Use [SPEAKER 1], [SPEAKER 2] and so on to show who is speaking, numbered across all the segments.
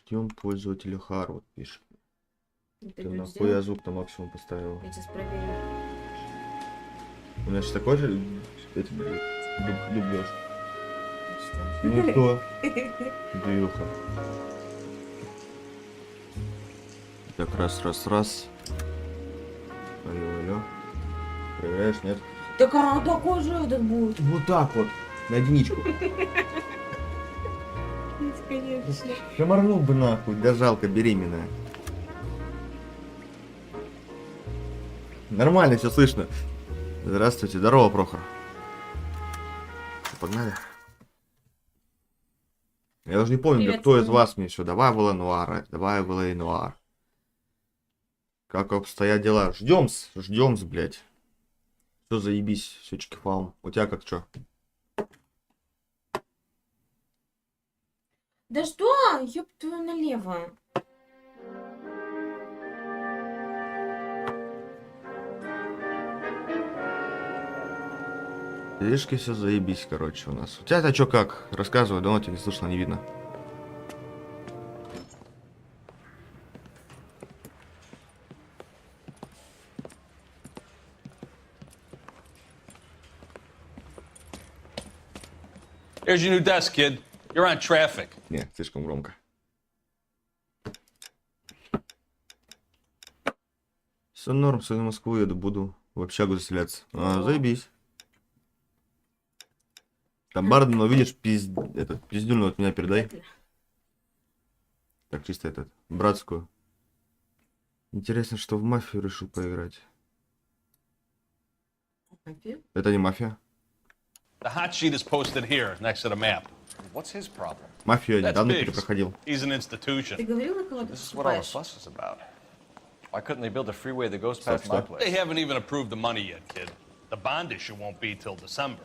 [SPEAKER 1] Ждем пользователя Харвард, пишет.
[SPEAKER 2] Ты
[SPEAKER 1] Ты
[SPEAKER 2] тут
[SPEAKER 1] нахуй
[SPEAKER 2] сделал?
[SPEAKER 1] я звук на максимум поставил.
[SPEAKER 2] Я сейчас проверю.
[SPEAKER 1] У меня сейчас такой же дубёж.
[SPEAKER 2] Что?
[SPEAKER 1] Ну что? Дюха. Так, раз. Алло. Проверяешь, нет?
[SPEAKER 2] Так а такой же этот будет.
[SPEAKER 1] Вот так вот, на единичку.
[SPEAKER 2] Конечно.
[SPEAKER 1] Я моргнул бы нахуй, да жалко, беременная. Нормально, все слышно. Здравствуйте, здорово, Прохор. Погнали. Я уже не помню,
[SPEAKER 2] Привет,
[SPEAKER 1] кто из
[SPEAKER 2] Саня.
[SPEAKER 1] вас мне еще добавила Нуара, добавила и Нуар. Как обстоят дела? Ждем, блядь. Все заебись, все чики-фаум. У тебя как что?
[SPEAKER 2] Да что? Ёб твою налево.
[SPEAKER 1] Делишки все заебись, короче, у нас. У тебя-то что как? Рассказывай, давно тебя не слышно, не видно.
[SPEAKER 3] Here's your new desk, kid. You're on traffic.
[SPEAKER 1] Не, слишком громко. Все норм, сегодня в Москву еду, буду в общагу заселяться. А, заебись. Там Барда, но видишь, пиздюльну от меня передай. Так, чисто этот, братскую. Интересно, что в мафию решил поиграть. Это не мафия.
[SPEAKER 3] The hot sheet is posted here, next to the map.
[SPEAKER 4] What's his problem?
[SPEAKER 1] Мафию я
[SPEAKER 3] That's
[SPEAKER 1] недавно
[SPEAKER 3] Biggs.
[SPEAKER 1] перепроходил.
[SPEAKER 3] He's an
[SPEAKER 2] Ты
[SPEAKER 3] institution.
[SPEAKER 2] говорил, на кого ты
[SPEAKER 4] This is what all the
[SPEAKER 2] поступаешь?
[SPEAKER 4] fuss is about. Why couldn't they build a freeway that goes past my
[SPEAKER 1] Stop.
[SPEAKER 4] place?
[SPEAKER 3] They haven't even approved the money yet, kid. The bond issue won't be till December.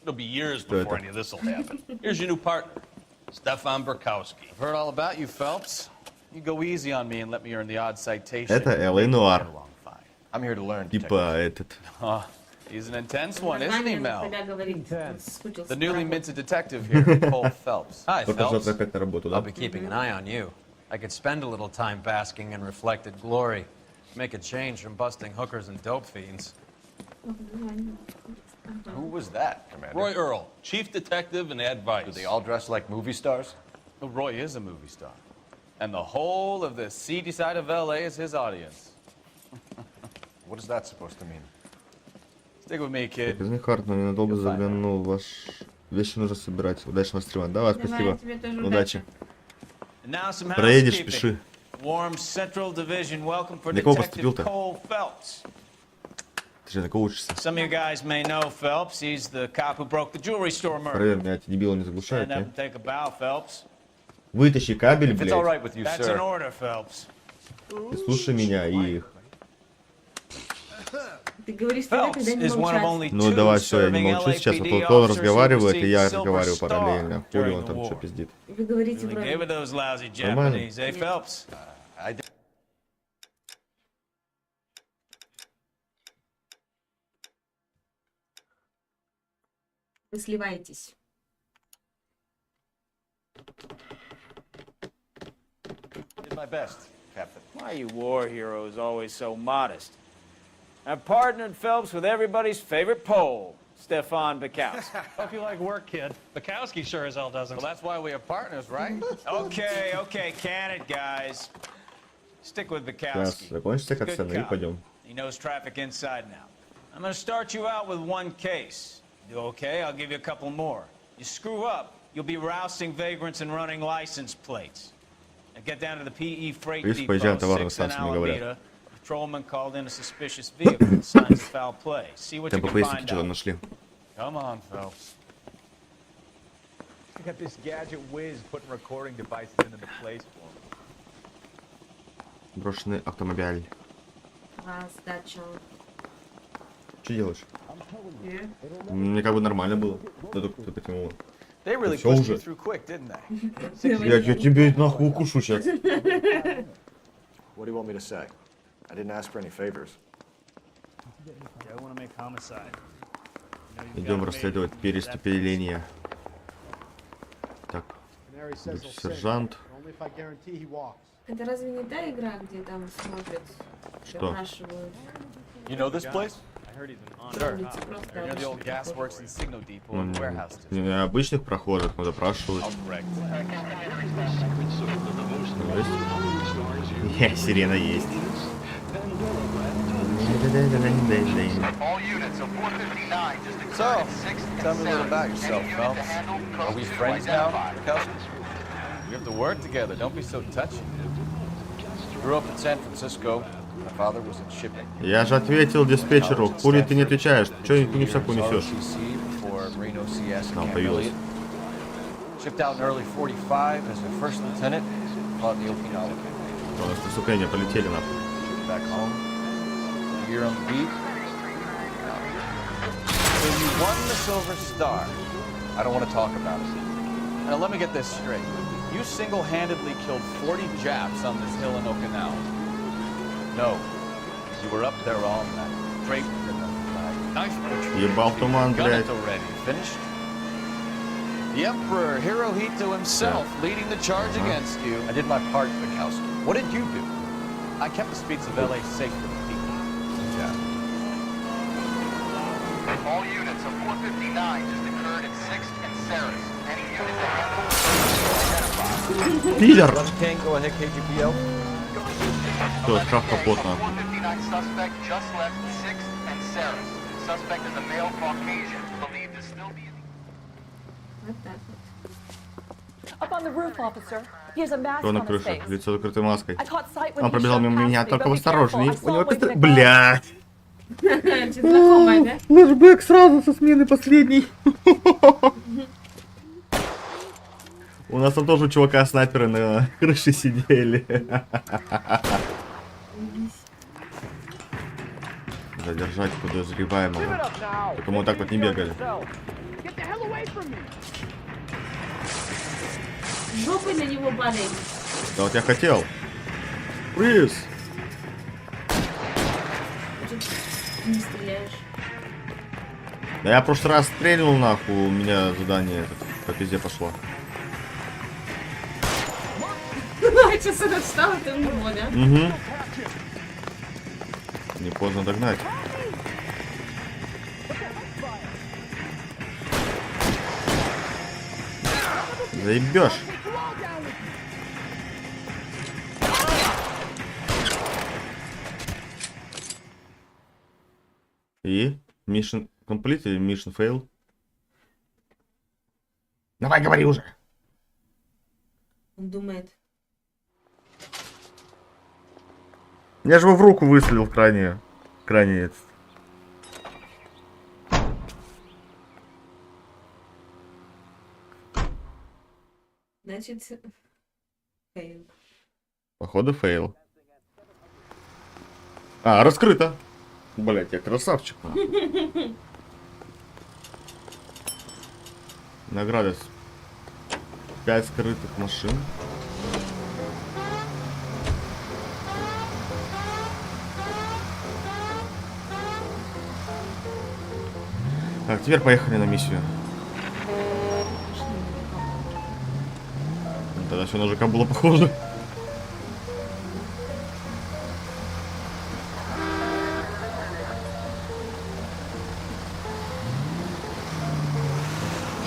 [SPEAKER 3] It'll be years before any of this will happen. Here's your new partner, Stefan Burkowski.
[SPEAKER 4] I've heard all about you, Phelps. You go easy on me and let me earn the odd citation.
[SPEAKER 1] Это Л.А. Нуар.
[SPEAKER 4] Get along fine. I'm here to learn.
[SPEAKER 1] Типа этот.
[SPEAKER 4] Oh, he's an intense one, isn't he,
[SPEAKER 2] Нормально
[SPEAKER 4] Mel?
[SPEAKER 2] на тебя говорит. Соскучился
[SPEAKER 4] The
[SPEAKER 2] по
[SPEAKER 4] newly
[SPEAKER 2] работе.
[SPEAKER 4] minted detective here, Cole Phelps.
[SPEAKER 5] Hi,
[SPEAKER 1] Только
[SPEAKER 5] Phelps.
[SPEAKER 1] завтра опять на работу,
[SPEAKER 5] I'll
[SPEAKER 1] да?
[SPEAKER 5] be keeping an eye on you. I could spend a little time basking in reflected glory. Make a change from busting hookers and dope fiends.
[SPEAKER 4] Who was that, Commander?
[SPEAKER 3] Roy Earl, chief detective and advice.
[SPEAKER 4] Do they all dress like movie stars?
[SPEAKER 6] Well, Roy is a movie star. And the whole of the seedy side of LA is his audience.
[SPEAKER 4] What is that supposed to mean?
[SPEAKER 6] Stick with me, kid.
[SPEAKER 1] Харт, но ненадолго заглянул. Ваш вещи нужно собирать. Удачного стрима. Давай,
[SPEAKER 2] Давай,
[SPEAKER 1] спасибо.
[SPEAKER 2] тебе тоже
[SPEAKER 1] Удачи.
[SPEAKER 6] And now some
[SPEAKER 1] Проедешь,
[SPEAKER 6] housekeeping.
[SPEAKER 1] пиши.
[SPEAKER 6] Warm Central Division welcome for
[SPEAKER 1] Для кого
[SPEAKER 6] Detective
[SPEAKER 1] поступил-то?
[SPEAKER 6] Cole Phelps.
[SPEAKER 1] Ты же на кого учишься?
[SPEAKER 6] Some of you guys may know Phelps. He's the cop who broke the jewelry store murder.
[SPEAKER 1] Проверь, меня эти дебилы не заглушают,
[SPEAKER 6] Stand up
[SPEAKER 1] не?
[SPEAKER 6] and take a bow, Phelps.
[SPEAKER 1] Вытащи кабель,
[SPEAKER 4] If it's all
[SPEAKER 1] блядь.
[SPEAKER 4] right with you,
[SPEAKER 6] That's an
[SPEAKER 4] sir.
[SPEAKER 6] order, Phelps.
[SPEAKER 1] И слушай меня и их.
[SPEAKER 2] Ты говоришь всегда,
[SPEAKER 6] Phelps
[SPEAKER 2] когда не
[SPEAKER 6] is one of
[SPEAKER 2] молчать.
[SPEAKER 6] only
[SPEAKER 1] Ну
[SPEAKER 6] two
[SPEAKER 1] давай, все, я не
[SPEAKER 6] serving
[SPEAKER 1] молчу сейчас.
[SPEAKER 6] LAPD
[SPEAKER 1] Вот он
[SPEAKER 6] officers who
[SPEAKER 1] разговаривает, и я
[SPEAKER 6] received Silver
[SPEAKER 1] разговариваю
[SPEAKER 6] Star
[SPEAKER 1] параллельно. Хули
[SPEAKER 6] during
[SPEAKER 1] он
[SPEAKER 6] the
[SPEAKER 1] там что
[SPEAKER 6] war.
[SPEAKER 1] пиздит.
[SPEAKER 2] Вы говорите
[SPEAKER 6] Really gave
[SPEAKER 2] вроде.
[SPEAKER 6] it those lousy
[SPEAKER 1] Нормально.
[SPEAKER 6] Japanese, eh, Phelps?
[SPEAKER 4] I did.
[SPEAKER 2] Вы сливаетесь.
[SPEAKER 4] Did my best, Captain.
[SPEAKER 7] Why you war heroes always so modest? I've partnered Phelps with everybody's favorite Pole, Stefan Bukowski.
[SPEAKER 8] Hope you like work, kid. Bukowski sure as hell doesn't.
[SPEAKER 6] Well, that's why we have partners, right? Okay, can it, guys. Stick with
[SPEAKER 1] Сейчас
[SPEAKER 6] Bukowski.
[SPEAKER 1] закончится
[SPEAKER 6] Good
[SPEAKER 1] катсцена и
[SPEAKER 6] cop.
[SPEAKER 1] пойдем.
[SPEAKER 6] He knows traffic inside now. I'm gonna start you out with one case. You okay? I'll give you a couple more. You screw up, you'll be rousting vagrants and running license plates. Now get down to the PE freight
[SPEAKER 1] Видишь,
[SPEAKER 6] depot,
[SPEAKER 1] поезжай на товарную
[SPEAKER 6] 6 in
[SPEAKER 1] станцию, мне говорят.
[SPEAKER 6] Alameda. Patrolman called in a suspicious vehicle. Signs of foul play. See what you
[SPEAKER 1] Темпо
[SPEAKER 6] can
[SPEAKER 1] поездки
[SPEAKER 6] find
[SPEAKER 1] что-то
[SPEAKER 6] out.
[SPEAKER 1] нашли.
[SPEAKER 6] Come on, Phelps.
[SPEAKER 9] I got this gadget whiz putting recording devices into the place for me.
[SPEAKER 1] Брошенный автомобиль.
[SPEAKER 2] Раздача.
[SPEAKER 1] Что делаешь? Мне как бы нормально было. Да только кто потянул.
[SPEAKER 4] They really
[SPEAKER 1] Всё
[SPEAKER 4] pushed
[SPEAKER 1] уже.
[SPEAKER 4] you through quick, didn't they?
[SPEAKER 1] Я тебе нахуй укушу сейчас.
[SPEAKER 4] What do you want me to say? I didn't ask for any favors.
[SPEAKER 6] I want to make homicide.
[SPEAKER 1] Идем расследовать переступление. Так, сержант.
[SPEAKER 10] if I guarantee he walks.
[SPEAKER 2] Это разве не та игра, где там смотрят,
[SPEAKER 1] Что?
[SPEAKER 2] спрашивают?
[SPEAKER 9] You know this place?
[SPEAKER 5] I heard he's an
[SPEAKER 2] На
[SPEAKER 5] honor.
[SPEAKER 2] улице просто
[SPEAKER 5] Near the old
[SPEAKER 2] обычно
[SPEAKER 5] gas
[SPEAKER 2] проходят.
[SPEAKER 5] works and signal depot and warehouse district.
[SPEAKER 1] Не обычных прохожих, мы запрашивают.
[SPEAKER 9] Correct.
[SPEAKER 1] Не, сирена есть.
[SPEAKER 5] So, tell me a little about yourself, Phelps. Are we friends now, Kelsey? We have to work together. Don't be so touchy. Grew up in San Francisco. My father was in shipping.
[SPEAKER 1] Я же ответил диспетчеру, хули ты не отвечаешь, чё ты не всякую несешь? Там появилась.
[SPEAKER 5] Shipped out in early 45 as a first lieutenant. Fought in the Okinawa.
[SPEAKER 1] У нас преступления полетели нахуй.
[SPEAKER 5] Back home. A year on the beat. So you won the Silver Star. I don't want to talk about it. Now let me get this straight. You single-handedly killed 40 Japs on this hill in Okinawa. No. You were up there all night. Draped in the knife butchery.
[SPEAKER 1] Ебал туман,
[SPEAKER 5] Gun
[SPEAKER 1] блядь.
[SPEAKER 5] it already. Finished? The Emperor Hirohito himself leading the charge against you. I did my part, Bukowski. What did you do? I kept the streets of LA safe for the people. Yeah.
[SPEAKER 11] All units of 459 just occurred at 6th and Saris. Any unit that identified.
[SPEAKER 1] Пидор!
[SPEAKER 5] King, go ahead, KGPO.
[SPEAKER 1] Что, шаг капотно.
[SPEAKER 11] 459 suspect just left 6th and Saris. Suspect is a male Caucasian, believed to still be in...
[SPEAKER 2] Вот так вот.
[SPEAKER 12] Up on the roof, officer. He has a mask
[SPEAKER 1] Кто на
[SPEAKER 12] on his
[SPEAKER 1] крыше?
[SPEAKER 12] face.
[SPEAKER 1] Лицо закрытой маской.
[SPEAKER 12] I caught sight when
[SPEAKER 1] Он
[SPEAKER 12] he
[SPEAKER 1] пробежал
[SPEAKER 12] shot
[SPEAKER 1] мимо
[SPEAKER 12] past
[SPEAKER 1] меня,
[SPEAKER 12] me,
[SPEAKER 1] только
[SPEAKER 12] but be
[SPEAKER 1] осторожней.
[SPEAKER 12] careful. I
[SPEAKER 1] У него
[SPEAKER 12] saw him
[SPEAKER 1] пистолет...
[SPEAKER 12] waving a gun.
[SPEAKER 1] Блядь!
[SPEAKER 2] Что-то знакомое, да?
[SPEAKER 1] Флэшбэк сразу со смены последней. У нас там тоже у чувака снайперы на крыше сидели. Задержать подозреваемого. Только мы вот так вот не бегали.
[SPEAKER 2] Жопой на него падай.
[SPEAKER 1] Да вот я хотел. Приз!
[SPEAKER 2] Не стреляешь.
[SPEAKER 1] Да я в прошлый раз стрельнул нахуй, у меня задание по пизде пошло.
[SPEAKER 2] А сейчас это встал, ты у него, да?
[SPEAKER 1] Угу. Не поздно догнать. Заебешь. И? Mission complete или mission fail? Давай, говори уже.
[SPEAKER 2] Он думает.
[SPEAKER 1] Я же его в руку выстрелил в крайне этот.
[SPEAKER 2] Значит, фейл.
[SPEAKER 1] Походу фейл. А, раскрыто. Блять, я красавчик. Награда. 5 скрытых машин. Так, теперь поехали на миссию. Тогда все на ЖК было похоже.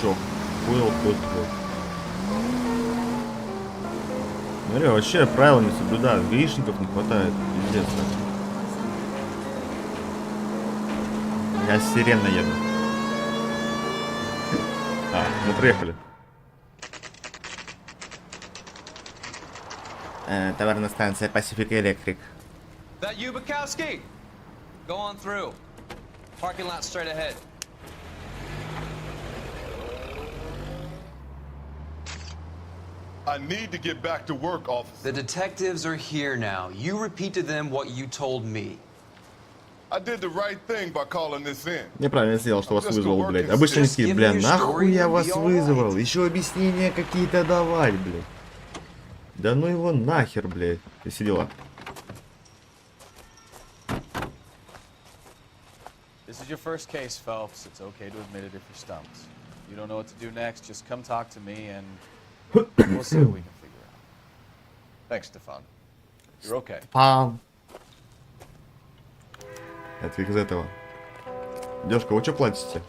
[SPEAKER 1] Чё? Понял, кто. Смотри, вообще правила не соблюдают. Гаишников не хватает. Пиздец. Я сиренно еду. А, мы приехали. Товарная станция Pacific Electric.
[SPEAKER 5] That you, Bukowski? Go on through. Parking lot straight ahead.
[SPEAKER 13] I need to get back to work, officer.
[SPEAKER 14] The detectives are here now. You repeat to them what you told me.
[SPEAKER 13] I did the right thing by calling this in.
[SPEAKER 1] Неправильно сделал, что вас вызвал, блядь. Обычно они такие, бля, нахуй я вас вызвал? Еще объяснения какие-то давать, блядь. Да ну его нахер, блядь. Ты все дела.
[SPEAKER 5] This is your first case, Phelps. It's okay to admit it if you're stumped. You don't know what to do next, just come talk to me and we'll see what we can figure out. Thanks, Stefan. You're okay.
[SPEAKER 1] Пам. Это как из этого. Девушка, вы что платите?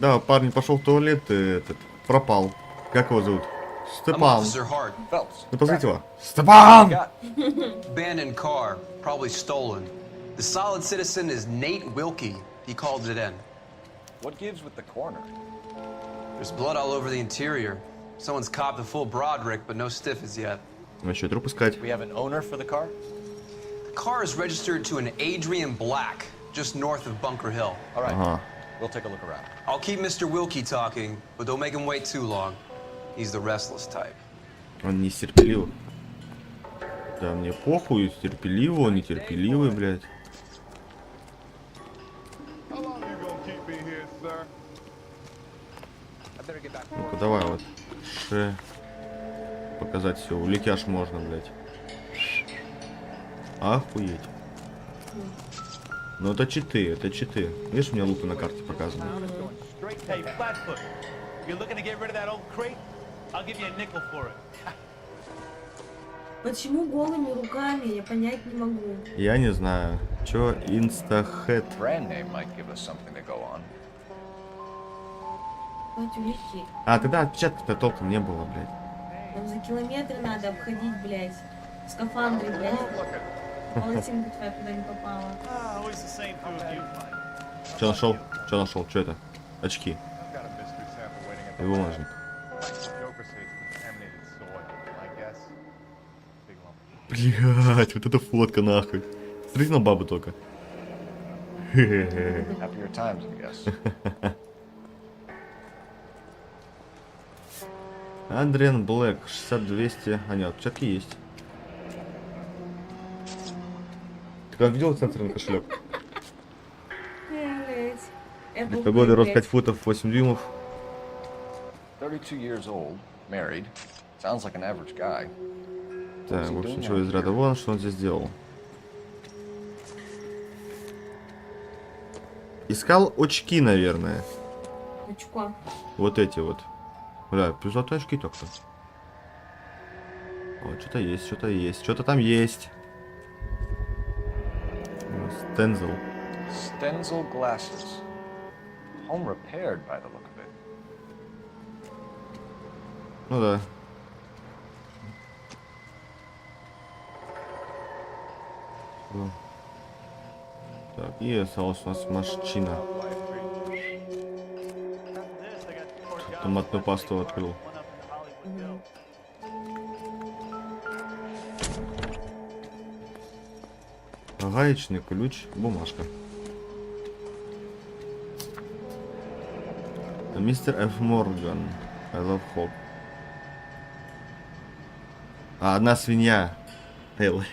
[SPEAKER 1] Да, парень пошел в туалет и этот пропал. Как его зовут?
[SPEAKER 14] I'm
[SPEAKER 1] Степан.
[SPEAKER 14] Officer Hart.
[SPEAKER 5] Phelps.
[SPEAKER 1] Ну позовите его. Степан!
[SPEAKER 14] Abandoned car, probably stolen. The solid citizen is Nate Wilkie. He called it in.
[SPEAKER 5] What gives with the corner?
[SPEAKER 14] There's blood all over the interior. Someone's copped a full Broderick, but no stiff as yet.
[SPEAKER 1] Ну что, труп искать?
[SPEAKER 5] We have an owner for the car?
[SPEAKER 14] The car is registered to an Adrian Black, just north of Bunker Hill.
[SPEAKER 5] All right.
[SPEAKER 1] Ага.
[SPEAKER 5] We'll take a look around.
[SPEAKER 14] I'll keep Mr. Wilkie talking, but don't make him wait too long. He's the restless type.
[SPEAKER 1] Он нетерпеливый. Да мне похуй, терпеливый, он нетерпеливый, блядь.
[SPEAKER 13] How long you gonna keep me here, sir?
[SPEAKER 1] Ну-ка давай вот. Показать все. Улетяж можно, блядь. Охуеть. Ну это читы, это читы. Видишь, у меня лупы на карте показаны.
[SPEAKER 6] Hey, Flatfoot, you're looking to get rid of that old crate? I'll give you a nickel for it.
[SPEAKER 2] Почему голыми руками? Я понять не могу.
[SPEAKER 1] Я не знаю. Чё, инстахэт?
[SPEAKER 5] Brand name might give us something to go on.
[SPEAKER 2] Хоть улететь.
[SPEAKER 1] А, тогда отпечатков-то толком не было, блядь.
[SPEAKER 2] Там за километры надо обходить, блядь. В скафандре, блядь. Полотенка твоя куда не попала.
[SPEAKER 6] Always the same food you find.
[SPEAKER 1] Чё нашел? Чё нашел? Чё это? Очки.
[SPEAKER 13] I've got a mystery sample waiting at
[SPEAKER 1] И
[SPEAKER 13] the
[SPEAKER 1] бумажник.
[SPEAKER 13] lab. Joker says it's contaminated soil. I guess. Big lump.
[SPEAKER 1] Блядь, вот эта фотка нахуй. Смотри на бабу только. Хе-хе-хе.
[SPEAKER 5] Happier times, I guess.
[SPEAKER 1] Адриан Блэк, 60-200. А нет, отпечатки есть. Ты когда видел сенсорный кошелек? Погода рост 5 футов, 8 дюймов.
[SPEAKER 5] 32 years old, married. Sounds like an average guy.
[SPEAKER 1] Так, в общем, чего из ряда вон, что он здесь делал. Искал очки, наверное.
[SPEAKER 2] Очко.
[SPEAKER 1] Вот эти вот. Бля, плюс золотой очки только. Вот, что-то есть, что-то есть. Что-то там есть. Стензел.
[SPEAKER 5] Stenzel glasses. Home repaired by the look of it.
[SPEAKER 1] Ну да. Ну. Так, и осталась у нас машина. Томатную пасту открыл. Гаечный ключ, бумажка. Мистер Ф. Морган. I love hope. А, одна свинья. Hey,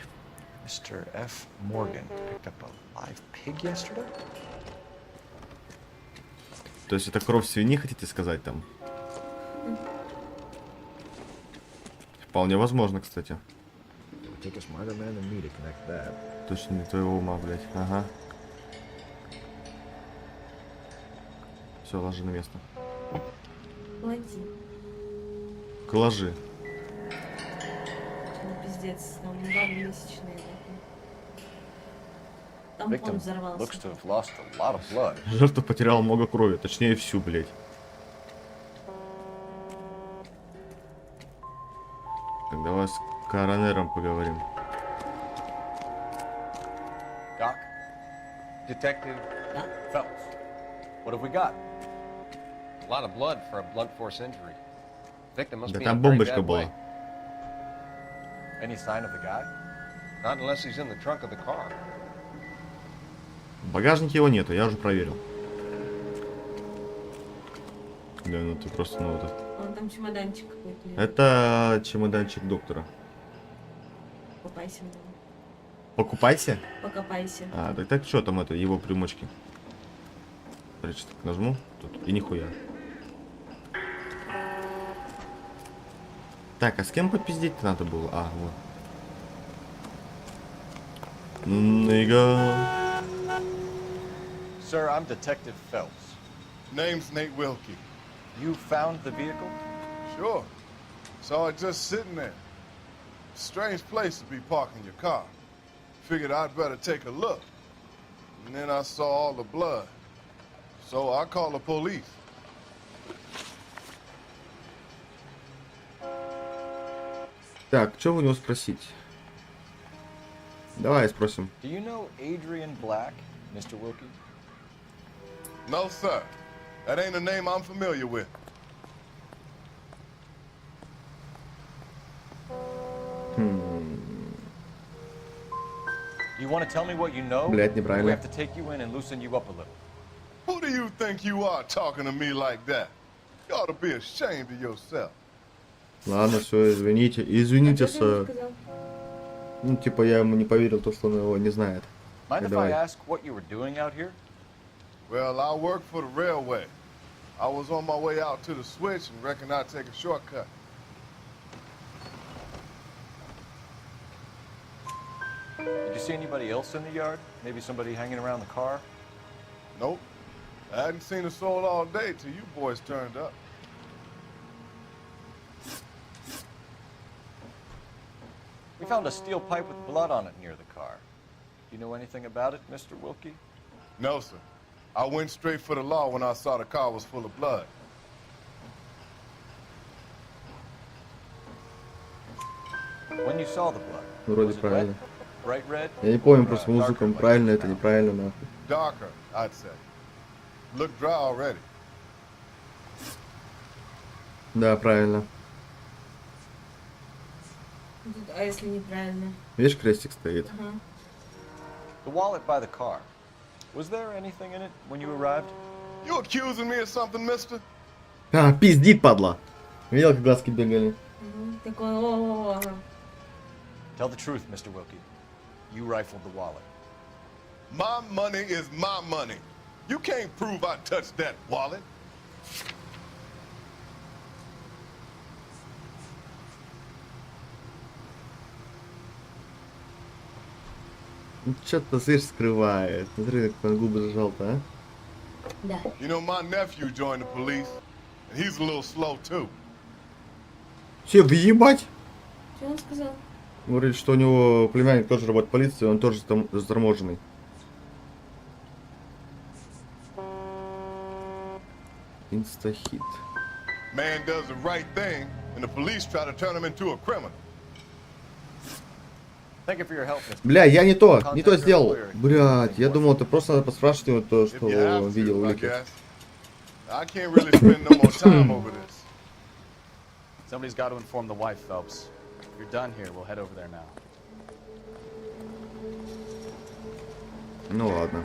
[SPEAKER 5] Mr. F. Morgan picked up a live pig yesterday?
[SPEAKER 1] то есть это кровь свиньи, хотите сказать там? Вполне возможно, кстати. Точно не твоего ума, блядь. Ага. Все, ложи на место.
[SPEAKER 2] Клади.
[SPEAKER 1] Кложи.
[SPEAKER 2] Ну, пиздец, там 2 месячные. Там он
[SPEAKER 5] Victim
[SPEAKER 2] взорвался.
[SPEAKER 5] looks to have lost a lot of blood.
[SPEAKER 1] Жертва потеряла много крови, точнее всю, блядь. Так, давай с коронером поговорим.
[SPEAKER 5] Doc? Detective Phelps. What have we got?
[SPEAKER 10] A lot of blood for a blunt force injury. Victim must
[SPEAKER 1] Да
[SPEAKER 10] be in a
[SPEAKER 1] там
[SPEAKER 10] very
[SPEAKER 1] бомбочка
[SPEAKER 10] bad
[SPEAKER 1] была.
[SPEAKER 10] way.
[SPEAKER 5] Any sign of the guy?
[SPEAKER 10] Not unless he's in the trunk of the car.
[SPEAKER 1] В багажнике его нету, я уже проверил. Да, ну ты просто, ну это...
[SPEAKER 2] Вон там чемоданчик какой-то лежит.
[SPEAKER 1] Это чемоданчик доктора.
[SPEAKER 2] Покопайся в него.
[SPEAKER 1] Покупайся?
[SPEAKER 2] Покопайся.
[SPEAKER 1] А, так что там это, его примочки? Значит, так нажму, тут и нихуя. Так, а с кем попиздеть надо было? А, вот. Нига.
[SPEAKER 5] Sir, I'm Detective Phelps.
[SPEAKER 13] Name's Nate Wilkie.
[SPEAKER 5] You found the vehicle?
[SPEAKER 13] Sure. Saw it just sitting there.
[SPEAKER 15] Strange place to be parking your car. Figured I'd better take a look. And then I saw all the blood. So I called the police.
[SPEAKER 1] Так, что у него спросить? Давай спросим.
[SPEAKER 5] Do you know Adrian Black, Mr. Wilkie?
[SPEAKER 15] No, sir. That ain't a name I'm familiar with.
[SPEAKER 5] You want to tell me what you know?
[SPEAKER 1] Блядь,
[SPEAKER 5] We
[SPEAKER 1] неправильно.
[SPEAKER 5] have to take you in and loosen you up a little.
[SPEAKER 15] Who do you think you are talking to me like that? You ought to be ashamed of yourself.
[SPEAKER 1] Ладно, все, извините. Извините,
[SPEAKER 2] А что ты ему
[SPEAKER 1] сэр.
[SPEAKER 2] сказал?
[SPEAKER 1] Ну, типа, я ему не поверил, то, что он его не знает.
[SPEAKER 5] Mind if I
[SPEAKER 1] Давай.
[SPEAKER 5] ask what you were doing out here?
[SPEAKER 15] Well, I work for the railway. I was on my way out to the switch and reckon I'd take a shortcut.
[SPEAKER 5] Did you see anybody else in the yard? Maybe somebody hanging around the car?
[SPEAKER 15] Nope. I hadn't seen a soul all day till you boys turned up.
[SPEAKER 5] We found a steel pipe with blood on it near the car. Do you know anything about it, Mr. Wilkie?
[SPEAKER 15] No, sir. I went straight for the law when I saw the car was full of blood.
[SPEAKER 5] When you saw the blood,
[SPEAKER 1] Вроде
[SPEAKER 5] was it
[SPEAKER 1] правильно.
[SPEAKER 5] wet, bright red?
[SPEAKER 1] Я не помню просто
[SPEAKER 5] or
[SPEAKER 1] музыку,
[SPEAKER 5] darker like
[SPEAKER 1] правильно
[SPEAKER 5] this
[SPEAKER 1] это,
[SPEAKER 5] now?
[SPEAKER 1] неправильно, нахуй.
[SPEAKER 15] Darker, I'd say. Looked dry already.
[SPEAKER 1] Да, правильно.
[SPEAKER 2] А если неправильно?
[SPEAKER 1] Видишь, крестик стоит.
[SPEAKER 2] Ага.
[SPEAKER 5] The wallet by the car. Was there anything in it when you arrived?
[SPEAKER 15] You accusing me of something, mister?
[SPEAKER 1] А, пиздит, падла. Видел, как глазки бегали?
[SPEAKER 2] Мгм. Такой, о, ага.
[SPEAKER 5] Tell the truth, Mr. Wilkie. You rifled the wallet.
[SPEAKER 15] My money is my money. You can't prove I touched that wallet.
[SPEAKER 1] Ну, что-то, слышь, скрывает. Смотри, как он губы зажал-то, а?
[SPEAKER 2] Да.
[SPEAKER 15] You know, my nephew joined the police, and he's a little slow, too.
[SPEAKER 1] Все, въебать!
[SPEAKER 2] Что он сказал?
[SPEAKER 1] Говорит, что у него племянник тоже работает в полиции, он тоже заторможенный. Инстахит.
[SPEAKER 15] Man does the right thing, and the police try to turn him into a criminal.
[SPEAKER 5] Thank you for your help, Mr.
[SPEAKER 1] Бля, я не то
[SPEAKER 5] Contact your
[SPEAKER 1] сделал.
[SPEAKER 5] lawyer.
[SPEAKER 1] Блядь, я думал, это просто надо поспрашивать его то,
[SPEAKER 15] If
[SPEAKER 1] что
[SPEAKER 15] you have
[SPEAKER 1] видел
[SPEAKER 15] to, I
[SPEAKER 1] улики.
[SPEAKER 15] guess. I can't really spend no more time over this.
[SPEAKER 5] Somebody's got to inform the wife, Phelps. If you're done here, we'll head over there now.
[SPEAKER 1] Ну ладно.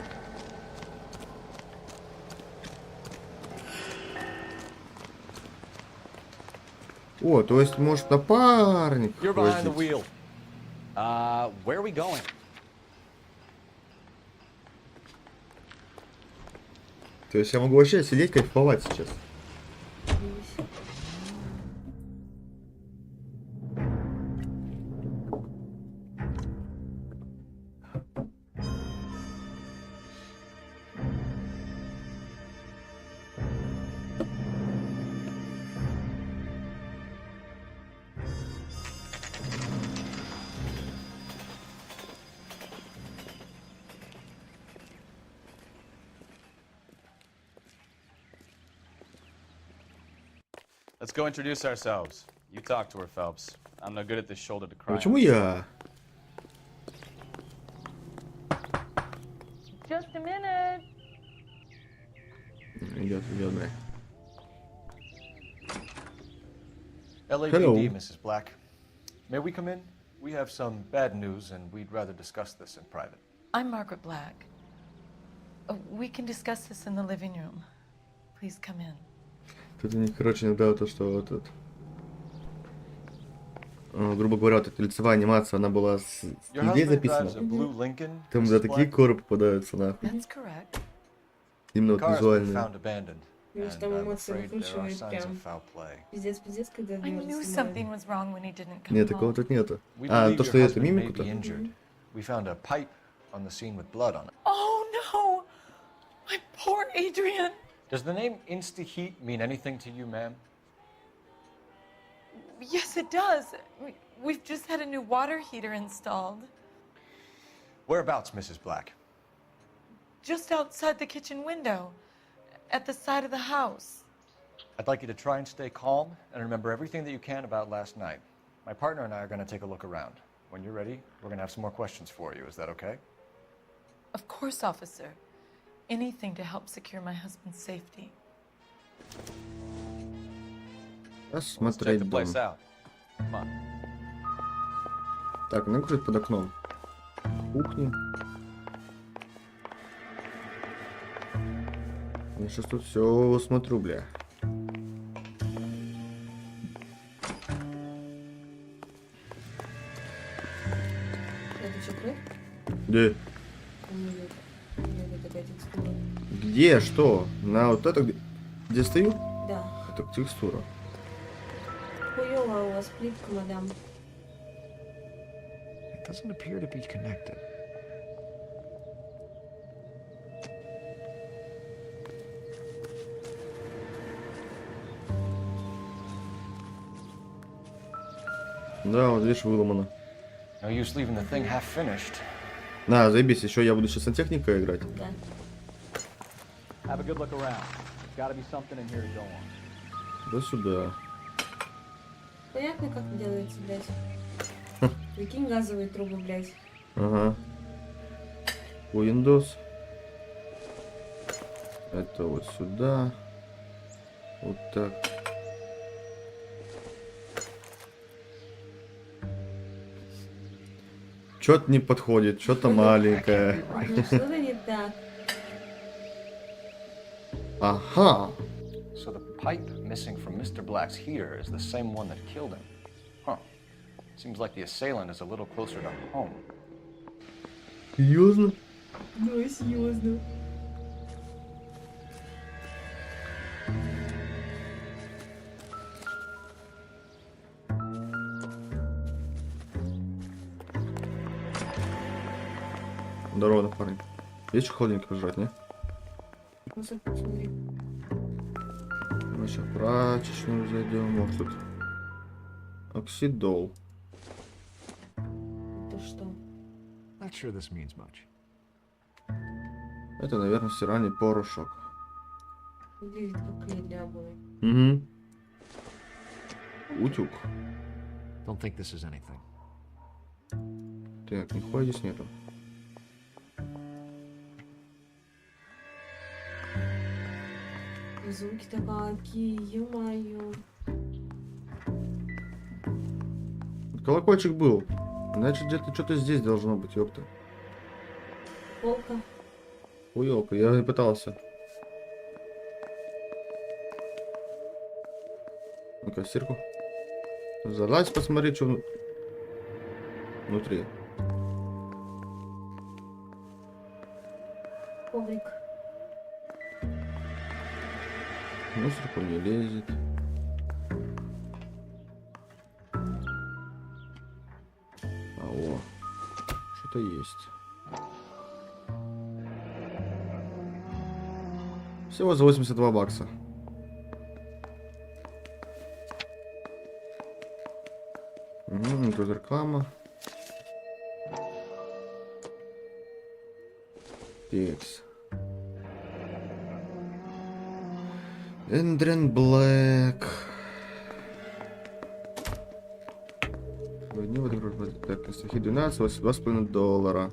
[SPEAKER 1] О, то есть, может, напарник
[SPEAKER 5] You're behind the
[SPEAKER 1] возить.
[SPEAKER 5] wheel. Where are we going?
[SPEAKER 1] То есть я могу вообще сидеть, кайфовать сейчас.
[SPEAKER 5] Let's go introduce ourselves. You talk to her, Phelps. I'm no good at this shoulder to
[SPEAKER 1] А
[SPEAKER 5] cry.
[SPEAKER 1] почему я?
[SPEAKER 12] Just a minute.
[SPEAKER 1] Идет, бля.
[SPEAKER 5] LAPD,
[SPEAKER 1] Hello.
[SPEAKER 5] Mrs. Black. May we come in? We have some bad news, and we'd rather discuss this in private.
[SPEAKER 16] I'm Margaret Black. We can discuss this in the living room. Please come in.
[SPEAKER 1] Тут они, короче, иногда то, что вот этот... грубо говоря, вот эта лицевая анимация, она была с
[SPEAKER 5] Your
[SPEAKER 1] людей
[SPEAKER 5] husband drives a
[SPEAKER 1] записана.
[SPEAKER 5] blue Lincoln,
[SPEAKER 1] Там,
[SPEAKER 5] Mrs.
[SPEAKER 1] да, такие
[SPEAKER 5] Black?
[SPEAKER 1] коры попадаются, нахуй.
[SPEAKER 16] That's correct.
[SPEAKER 1] Именно
[SPEAKER 5] The
[SPEAKER 1] вот
[SPEAKER 5] car has been
[SPEAKER 1] визуальные.
[SPEAKER 5] found abandoned,
[SPEAKER 2] Потому
[SPEAKER 5] and
[SPEAKER 2] что
[SPEAKER 5] I'm
[SPEAKER 2] эмоции
[SPEAKER 5] afraid there are
[SPEAKER 2] выкручивает
[SPEAKER 5] signs
[SPEAKER 2] прям.
[SPEAKER 5] of foul play.
[SPEAKER 2] Пиздец, когда
[SPEAKER 16] I knew something was wrong when he didn't come
[SPEAKER 1] Нет, такого
[SPEAKER 16] home.
[SPEAKER 1] тут нету.
[SPEAKER 5] We
[SPEAKER 1] А,
[SPEAKER 5] believe
[SPEAKER 1] то,
[SPEAKER 5] your
[SPEAKER 1] что это
[SPEAKER 5] husband may
[SPEAKER 1] мимику-то?
[SPEAKER 5] be injured. We found a pipe on the scene with blood on it.
[SPEAKER 16] Oh no! My poor Adrian!
[SPEAKER 5] Does the name Insta-Heat mean anything to you, ma'am?
[SPEAKER 16] Yes, it does. We've just had a new water heater installed.
[SPEAKER 5] Whereabouts, Mrs. Black?
[SPEAKER 16] Just outside the kitchen window. At the side of the house.
[SPEAKER 5] I'd like you to try and stay calm and remember everything that you can about last night. My partner and I are going to take a look around. When you're ready, we're going to have some more questions for you. Is that okay?
[SPEAKER 16] Of course, officer. Anything to help secure my husband's safety.
[SPEAKER 5] Let's check
[SPEAKER 1] Осмотреть
[SPEAKER 5] the
[SPEAKER 1] дом.
[SPEAKER 5] place out. Come on.
[SPEAKER 1] Так, ну крыть под окном. Кухни. Я сейчас тут все смотрю, бля.
[SPEAKER 2] Это что, кровь?
[SPEAKER 1] Где?
[SPEAKER 2] Нет, такая текстура.
[SPEAKER 1] Где? Что? На вот это, где стою?
[SPEAKER 2] Да.
[SPEAKER 1] Это текстура.
[SPEAKER 2] Хуёвая у вас плитка, мадам.
[SPEAKER 4] It doesn't appear to be connected.
[SPEAKER 1] Да, вот видишь, выломано.
[SPEAKER 5] No use leaving the thing half finished.
[SPEAKER 1] На, заебись, еще я буду сейчас сантехника играть.
[SPEAKER 2] Да.
[SPEAKER 9] Have a good look around. There's got to be something in here to go on.
[SPEAKER 1] Да сюда.
[SPEAKER 2] Понятно, как делается, блядь. Прикинь, газовые трубы, блядь.
[SPEAKER 1] Ага. Windows. Это вот сюда. Вот так. Что-то не подходит, что-то маленькое.
[SPEAKER 2] Что-то не так.
[SPEAKER 1] Ага.
[SPEAKER 5] So the pipe missing from Mr. Black's heater is the same one that killed him. Huh. Seems like the assailant is a little closer to home.
[SPEAKER 1] Серьезно?
[SPEAKER 2] Ну, серьезно.
[SPEAKER 1] Здорово, парень. Есть что холодненько пожрать, не?
[SPEAKER 2] Ну, смотри.
[SPEAKER 1] Мы сейчас в прачечную зайдем. Может тут оксидол.
[SPEAKER 2] Это что?
[SPEAKER 4] Not sure this means much.
[SPEAKER 1] Это, наверное, стиральный порошок.
[SPEAKER 2] Выглядит как клей для обои.
[SPEAKER 1] Угу. Утюг.
[SPEAKER 4] Don't think this is anything.
[SPEAKER 1] Так, нихуя здесь нету.
[SPEAKER 2] Звуки-то какие, ё-моё.
[SPEAKER 1] Колокольчик был. Значит, где-то что-то здесь должно быть, ёпта.
[SPEAKER 2] Полка.
[SPEAKER 1] Хуёлка, я и пытался. Ну-ка, стирку. Залазь, посмотри, что внутри.
[SPEAKER 2] Коврик.
[SPEAKER 1] Мусорку не лезет. О, что-то есть. Всего за 82 бакса. Угу, тут реклама. Текс. Эндриан Блэк. Так, на 12, $2,5.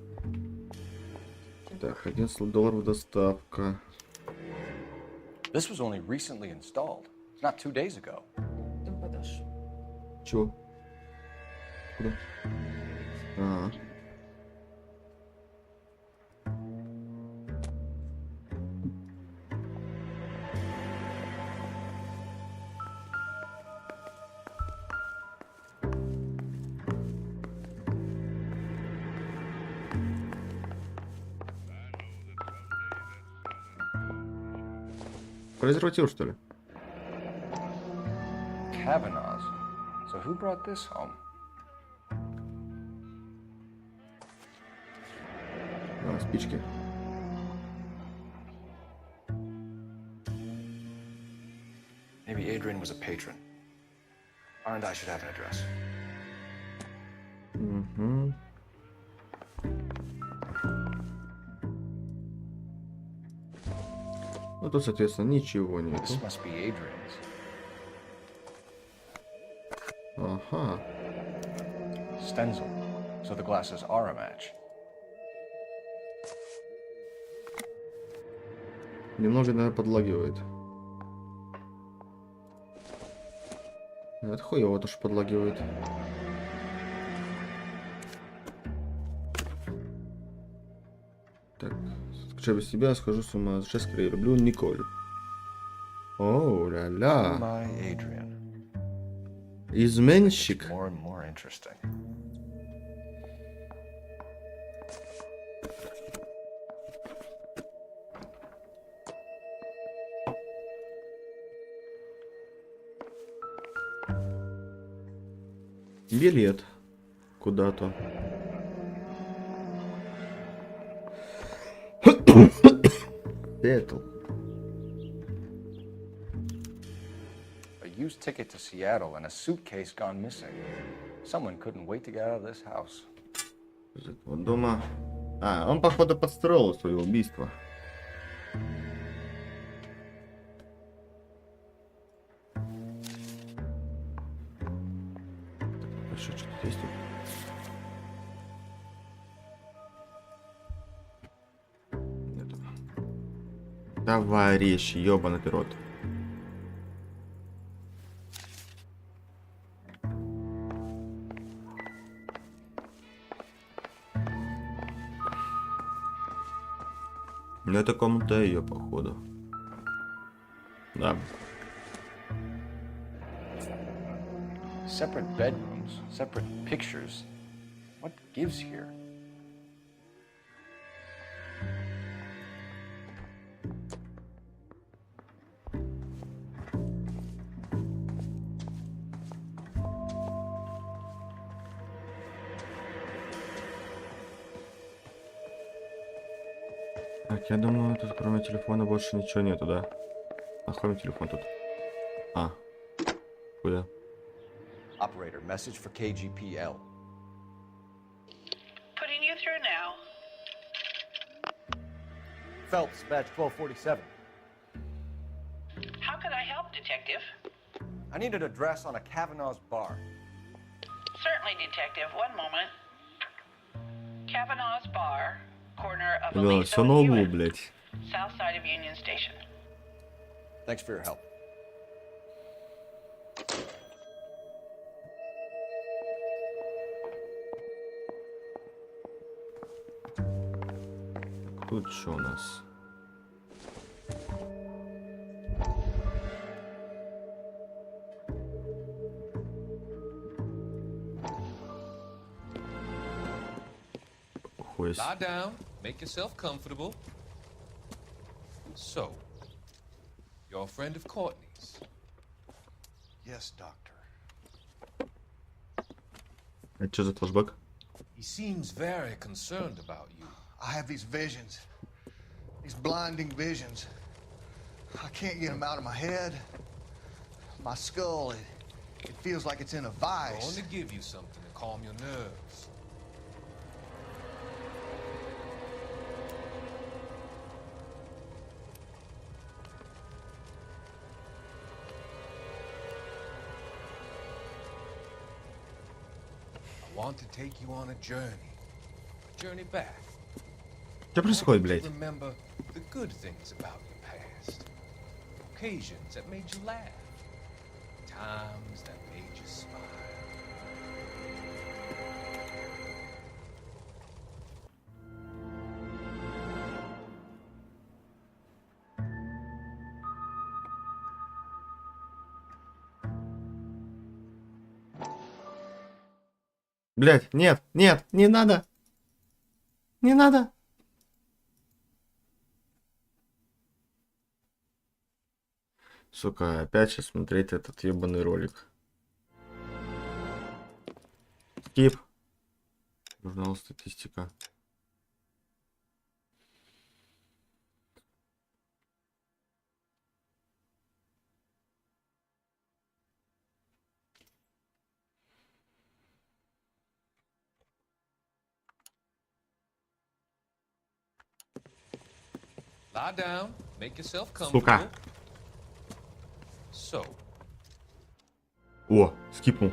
[SPEAKER 1] Так, $11 доставка.
[SPEAKER 5] This was only recently installed. It's not 2 days ago.
[SPEAKER 2] Ты подашь.
[SPEAKER 1] Чего? Куда? А. Презерватив, что ли?
[SPEAKER 5] Kavanaugh's. So who brought this home?
[SPEAKER 1] А, спички.
[SPEAKER 5] Maybe Adrian was a patron. R&I should have an address.
[SPEAKER 1] Ну тут, соответственно, ничего нету.
[SPEAKER 5] This must be Adrian's.
[SPEAKER 1] Ага.
[SPEAKER 5] Stencil. So the glasses are a match.
[SPEAKER 1] Немного, наверное, подлагивает. Это хуёво тоже подлагивает. Так, скажу без себя, схожу с ума. Сейчас скорее люблю Николь. О, ля-ля.
[SPEAKER 5] My Adrian.
[SPEAKER 1] Изменщик.
[SPEAKER 5] More and more interesting.
[SPEAKER 1] Билет куда-то. Сиэтл.
[SPEAKER 5] A used ticket to Seattle and a suitcase gone missing. Someone couldn't wait to get out of this house.
[SPEAKER 1] Вот дома. А, он походу подстроил свое убийство. Еще что-то есть тут? Нету. Товарищ, ёбаный ты рот. Ну это комната ее, походу. Да.
[SPEAKER 5] Separate bedrooms, separate pictures. What gives here?
[SPEAKER 1] Так, я думаю, тут кроме телефона больше ничего нету, да? А кроме телефон тут. А. Куда?
[SPEAKER 14] Operator, message for KGPL.
[SPEAKER 17] Putting you through now.
[SPEAKER 4] Phelps, badge 1247.
[SPEAKER 17] How can I help, Detective?
[SPEAKER 5] I need an address on a Kavanaugh's bar.
[SPEAKER 17] Certainly, Detective. One moment. Kavanaugh's Bar, corner of
[SPEAKER 1] Да,
[SPEAKER 17] Aliso
[SPEAKER 1] все на
[SPEAKER 17] and
[SPEAKER 1] углу,
[SPEAKER 17] Hewitt,
[SPEAKER 1] блядь.
[SPEAKER 17] south side of Union Station.
[SPEAKER 5] Thanks for your help.
[SPEAKER 1] Тут что у нас? Хуй.
[SPEAKER 10] Lie down, make yourself comfortable. So, you're a friend of Courtney's.
[SPEAKER 13] Yes, Doctor.
[SPEAKER 1] Это что за флешбэк?
[SPEAKER 10] He seems very concerned about you.
[SPEAKER 13] I have these visions. These blinding visions. I can't get them out of my head. My skull, it feels like it's in a
[SPEAKER 10] I
[SPEAKER 13] vice.
[SPEAKER 10] want to give you something to calm your nerves. I want to take you on a journey back.
[SPEAKER 1] Что происходит,
[SPEAKER 10] I want you
[SPEAKER 1] блядь?
[SPEAKER 10] to remember the good things about your past. Occasions that made you laugh. Times that made you smile.
[SPEAKER 1] Блядь, нет, нет, не надо. Не надо. Сука, опять сейчас смотреть этот ебаный ролик. Скип. Журнал статистика.
[SPEAKER 10] Lie down, Make yourself
[SPEAKER 1] Сука.
[SPEAKER 10] comfortable. So,
[SPEAKER 1] О, скипнул.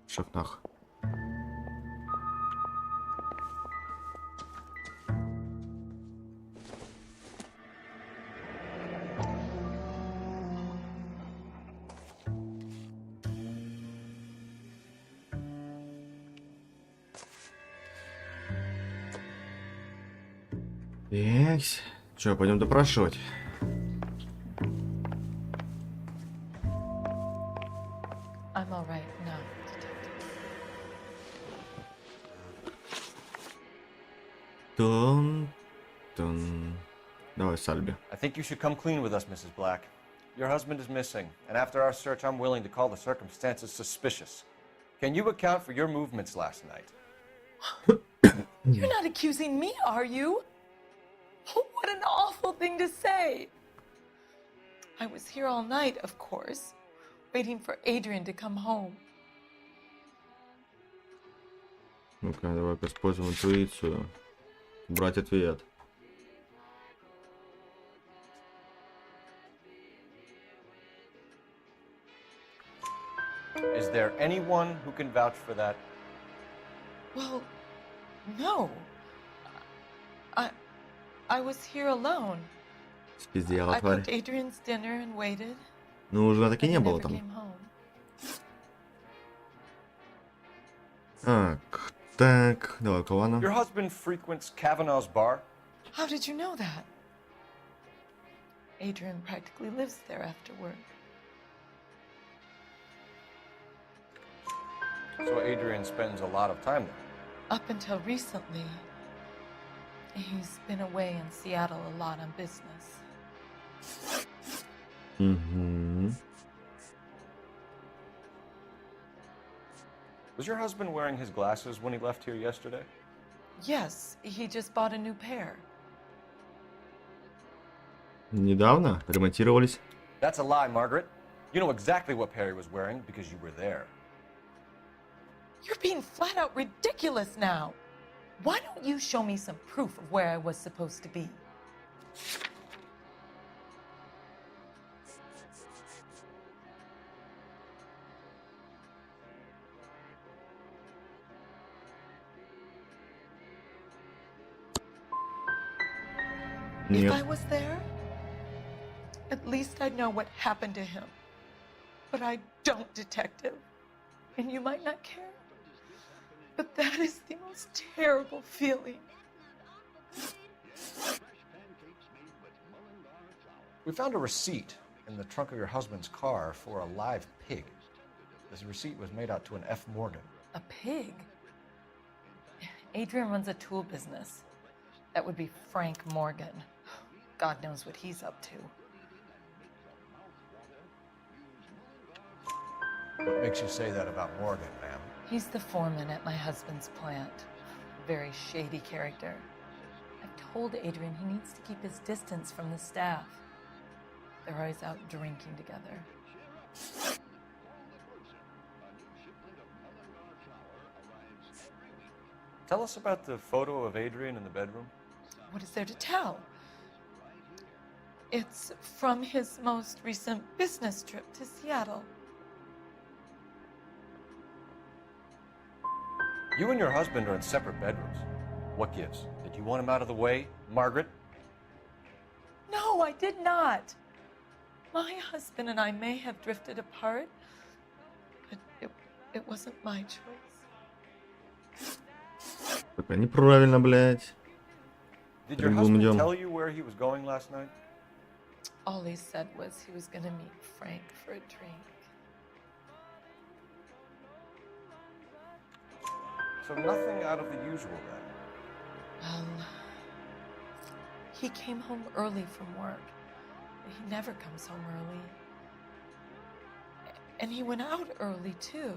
[SPEAKER 1] Шеф нах. Экс. Че, пойдем допрашивать?
[SPEAKER 16] I'm all right now, Detective.
[SPEAKER 1] Тун. Давай, Сальби.
[SPEAKER 4] I think you should come clean with us, Mrs. Black. Your husband is missing, and after our search, I'm willing to call the circumstances suspicious. Can you account for your movements last night?
[SPEAKER 16] You're not accusing me, are you? Oh, what an awful thing to say. I was here all night, of course, waiting for Adrian to come home.
[SPEAKER 1] Ну-ка, давай-ка используем интуицию. Брать ответ.
[SPEAKER 4] Is there anyone who can vouch for that?
[SPEAKER 16] Well, no. I was here alone.
[SPEAKER 1] Спиздела,
[SPEAKER 16] I
[SPEAKER 1] тварь.
[SPEAKER 16] cooked Adrian's dinner and waited.
[SPEAKER 1] Ну, уже таки
[SPEAKER 16] But he
[SPEAKER 1] не было
[SPEAKER 16] never
[SPEAKER 1] там.
[SPEAKER 16] came home.
[SPEAKER 1] Так, давай, Кавана.
[SPEAKER 4] Your husband frequents Kavanaugh's bar?
[SPEAKER 16] How did you know that? Adrian practically lives there after work.
[SPEAKER 4] So Adrian spends a lot of time there.
[SPEAKER 16] Up until recently, he's been away in Seattle a lot on business.
[SPEAKER 1] Угу.
[SPEAKER 4] Was your husband wearing his glasses when he left here yesterday?
[SPEAKER 16] Yes, he just bought a new pair.
[SPEAKER 1] Недавно ремонтировались.
[SPEAKER 4] That's a lie, Margaret. You know exactly what pair he was wearing because you were there.
[SPEAKER 16] You're being flat out ridiculous now. Why don't you show me some proof of where I was supposed to be? If
[SPEAKER 1] Нет.
[SPEAKER 16] I was there, at least I'd know what happened to him. But I don't, Detective. And you might not care, but that is the most terrible feeling.
[SPEAKER 4] We found a receipt in the trunk of your husband's car for a live pig. This receipt was made out to an F. Morgan.
[SPEAKER 16] A pig? Adrian runs a tool business. That would be Frank Morgan. God knows what he's up to.
[SPEAKER 4] What makes you say that about Morgan, ma'am?
[SPEAKER 16] He's the foreman at my husband's plant. A very shady character. I've told Adrian he needs to keep his distance from the staff. They're always out drinking together.
[SPEAKER 4] Tell us about the photo of Adrian in the bedroom.
[SPEAKER 16] What is there to tell? It's from his most recent business trip to Seattle.
[SPEAKER 4] You and your husband are in separate bedrooms. What gives? Did you want him out of the way, Margaret?
[SPEAKER 16] No, I did not. My husband and I may have drifted apart, but it wasn't my choice.
[SPEAKER 1] Так, неправильно, блядь.
[SPEAKER 4] Did your
[SPEAKER 1] Идем,
[SPEAKER 4] husband
[SPEAKER 1] идем.
[SPEAKER 4] tell you where he was going last night?
[SPEAKER 16] All he said was he was gonna meet Frank for a drink.
[SPEAKER 4] So nothing out of the usual then.
[SPEAKER 16] Well, he came home early from work. He never comes home early. And he went out early, too.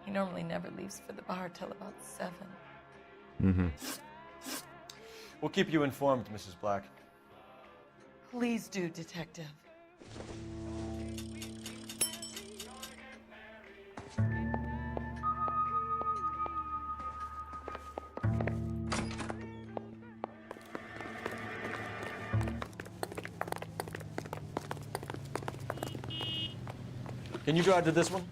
[SPEAKER 16] He normally never leaves for the bar till about 7.
[SPEAKER 1] Угу.
[SPEAKER 4] We'll keep you informed, Mrs. Black.
[SPEAKER 16] Please do, Detective.
[SPEAKER 5] Can you drive to this one?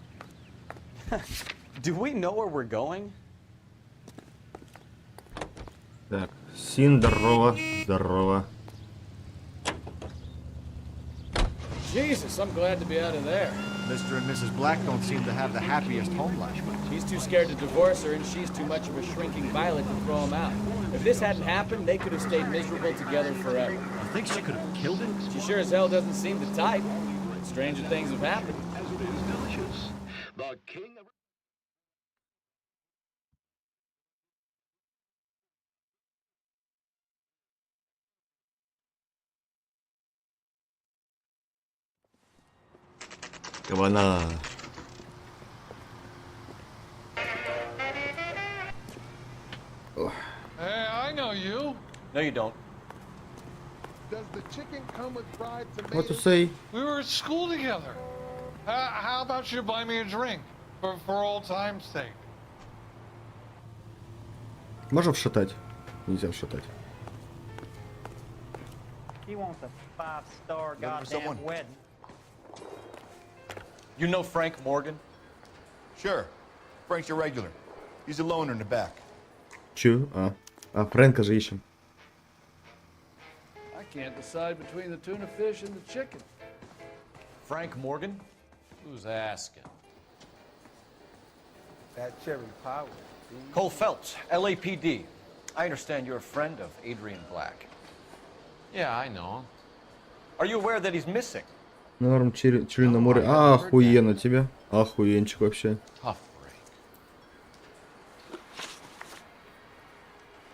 [SPEAKER 5] Do we know where we're going?
[SPEAKER 1] Так, Син, здорово, здорово.
[SPEAKER 7] Jesus, I'm glad to be out of there.
[SPEAKER 4] Mr. and Mrs. Black don't seem to have the happiest home life.
[SPEAKER 7] He's too scared to divorce her, and she's too much of a shrinking violet to throw him out. If this hadn't happened, they could have stayed miserable together forever.
[SPEAKER 4] You think she could have killed him?
[SPEAKER 7] She sure as hell doesn't seem the type. Stranger things have happened.
[SPEAKER 11] The king of...
[SPEAKER 1] Кабана.
[SPEAKER 10] Hey, I know you.
[SPEAKER 4] No, you don't.
[SPEAKER 15] Does the chicken come with fried tomatoes?
[SPEAKER 1] What to say?
[SPEAKER 10] We were at school together. How about you buy me a drink for old time's sake?
[SPEAKER 1] Можно вшатать? Нельзя вшатать.
[SPEAKER 9] He wants a 5-star
[SPEAKER 4] Looking for someone?
[SPEAKER 9] goddamn wedding.
[SPEAKER 4] You know Frank Morgan?
[SPEAKER 18] Sure. Frank's your regular. He's a loner in the back.
[SPEAKER 1] Чё? Фрэнка же ищем.
[SPEAKER 7] I can't decide between the tuna fish and the chicken.
[SPEAKER 4] Frank Morgan?
[SPEAKER 5] Who's asking?
[SPEAKER 13] That cherry pie.
[SPEAKER 4] Cole Phelps, LAPD. I understand you're a friend of Adrian Black.
[SPEAKER 5] Yeah, I know.
[SPEAKER 4] Are you aware that he's missing?
[SPEAKER 1] Норм, Чили на море. Охуенно тебе. Охуенчик вообще.
[SPEAKER 5] Tough break.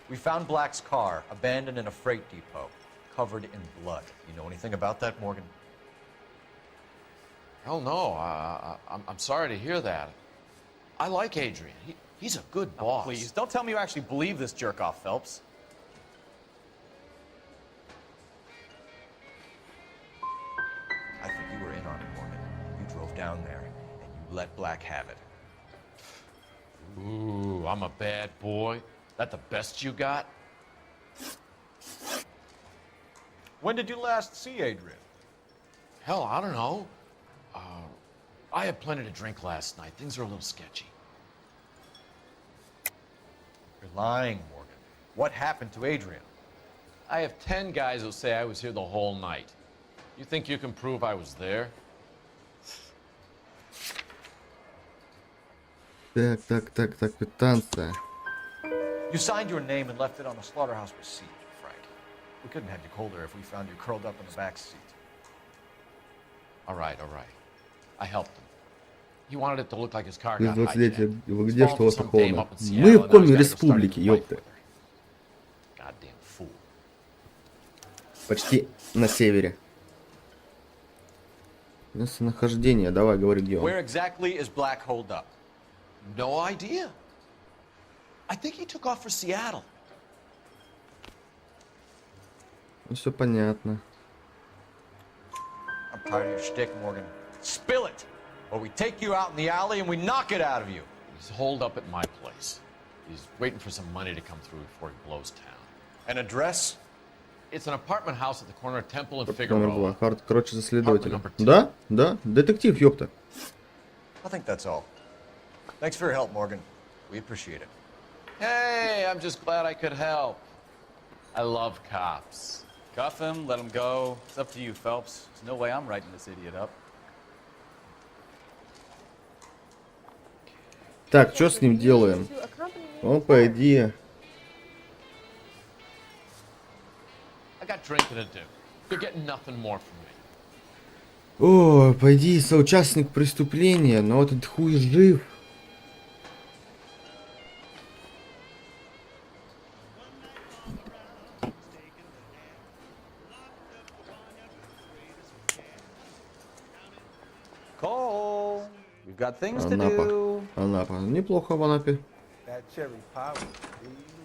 [SPEAKER 4] We found Black's car abandoned in a freight depot, covered in blood. You know anything about that, Morgan?
[SPEAKER 5] Hell no. I'm sorry to hear that. I like Adrian. He's a good boss.
[SPEAKER 9] Please, don't tell me you actually believe this jerk-off, Phelps.
[SPEAKER 4] I think you were in on it, Morgan. You drove down there, and you let Black have it.
[SPEAKER 5] Ooh, I'm a bad boy. That the best you got?
[SPEAKER 4] When did you last see Adrian?
[SPEAKER 5] Hell, I don't know. I had plenty to drink last night. Things are a little sketchy.
[SPEAKER 4] You're lying, Morgan. What happened to Adrian?
[SPEAKER 5] I have 10 guys who say I was here the whole night. You think you can prove I was there?
[SPEAKER 1] Так, квитанция.
[SPEAKER 4] You signed your name and left it on the slaughterhouse receipt, Frank. We couldn't have you colder if we found you curled up in the back seat.
[SPEAKER 5] All right. I helped him. He wanted it to look like his car
[SPEAKER 1] Плюс
[SPEAKER 5] got
[SPEAKER 1] 20-летие.
[SPEAKER 5] hijacked.
[SPEAKER 1] Вы где, что у вас
[SPEAKER 5] Some
[SPEAKER 1] такого?
[SPEAKER 5] dame up in Seattle,
[SPEAKER 1] Мы в
[SPEAKER 5] and I
[SPEAKER 1] коме
[SPEAKER 5] was
[SPEAKER 1] республики,
[SPEAKER 5] gonna start a fight
[SPEAKER 1] ёпта.
[SPEAKER 5] with her. Goddamn fool.
[SPEAKER 1] Почти на севере. Местонахождение. Давай, говори, где он.
[SPEAKER 4] Where exactly is Black holed up?
[SPEAKER 5] No idea. I think he took off for Seattle.
[SPEAKER 1] Ну, все понятно.
[SPEAKER 4] I'm tired of your shtick, Morgan. Spill it! Or we take you out in the alley and we knock it out of you.
[SPEAKER 5] He's holed up at my place. He's waiting for some money to come through before he blows town.
[SPEAKER 4] An address?
[SPEAKER 5] It's an apartment house at the corner of Temple and
[SPEAKER 1] Номер
[SPEAKER 5] Figueroa.
[SPEAKER 1] была. Короче, за следователя. Да? Детектив, ёпта.
[SPEAKER 4] I think that's all. Thanks for your help, Morgan. We appreciate it.
[SPEAKER 5] Hey, I'm just glad I could help. I love cops.
[SPEAKER 9] Cuff him, let him go. It's up to you, Phelps. There's no way I'm writing this idiot up.
[SPEAKER 1] Так, что с ним делаем? Он, по идее...
[SPEAKER 5] I got drinking to do. You're getting nothing more from me.
[SPEAKER 1] О, по идее, соучастник преступления, но этот хуй жив.
[SPEAKER 9] Cole, we've got things to do.
[SPEAKER 1] Анапа. Неплохо в Анапе.
[SPEAKER 13] That cherry pie.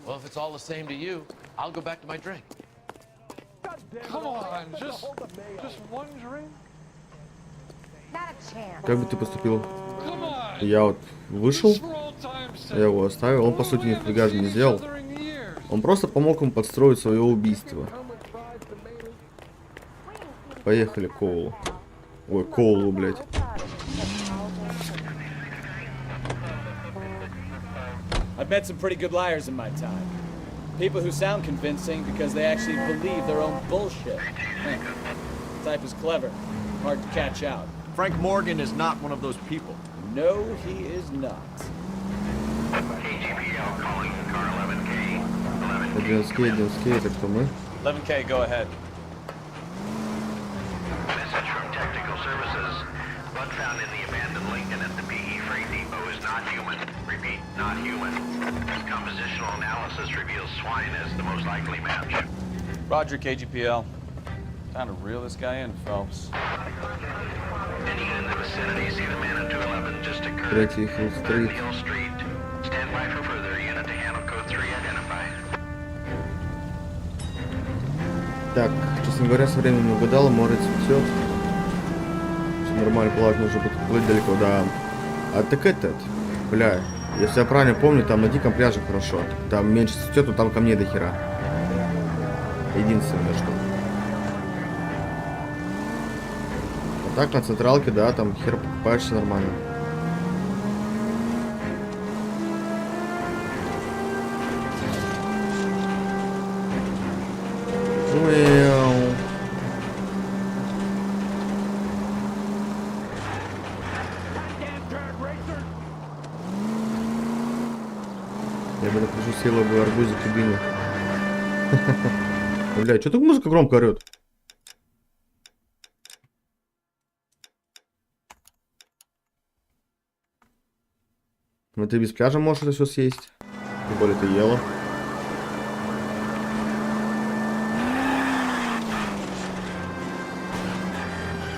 [SPEAKER 5] Well, if it's all the same to you, I'll go back to my drink.
[SPEAKER 9] God
[SPEAKER 19] Come on, just one drink.
[SPEAKER 1] Как бы ты поступил? Я вот вышел, я его оставил, он по сути нифига же не сделал. Он просто помог ему подстроить свое убийство. Поехали, Коулу. Ой, Коулу, блядь.
[SPEAKER 6] I've met some pretty good liars in my time. People who sound convincing because they actually believe their own bullshit. The type is clever, hard to catch out.
[SPEAKER 4] Frank Morgan is not one of those people.
[SPEAKER 6] No, he is not.
[SPEAKER 1] 11K, это кто мы?
[SPEAKER 5] 11K, go ahead.
[SPEAKER 11] Message from Technical Services. Blood found in the abandoned Lincoln at the PE freight depot is not human. Repeat, not human. Compositional analysis reveals swine as the most likely match.
[SPEAKER 5] Roger, KGPL. Time to reel this guy in, Phelps.
[SPEAKER 11] Any in the vicinity, see the man in 211 just occurred.
[SPEAKER 1] Третий Hill Street.
[SPEAKER 11] Hill Street. Stand by for further. Unit to handle code 3 identify.
[SPEAKER 1] Так, честно говоря, со временем не угадала, море цветет. Все нормально, плавать нужно будет плыть далеко, да. А так этот, бля, если я правильно помню, там на диком пляже хорошо. Там меньше цветет, но там камней до хера. Единственное, что. А так на централке, да, там хер покупаешься нормально. Я бы напряжу силу бы арбузик и дыню. Бля, что так музыка громко орёт? Ну ты без пляжа можешь это все съесть. Тем более ты ела.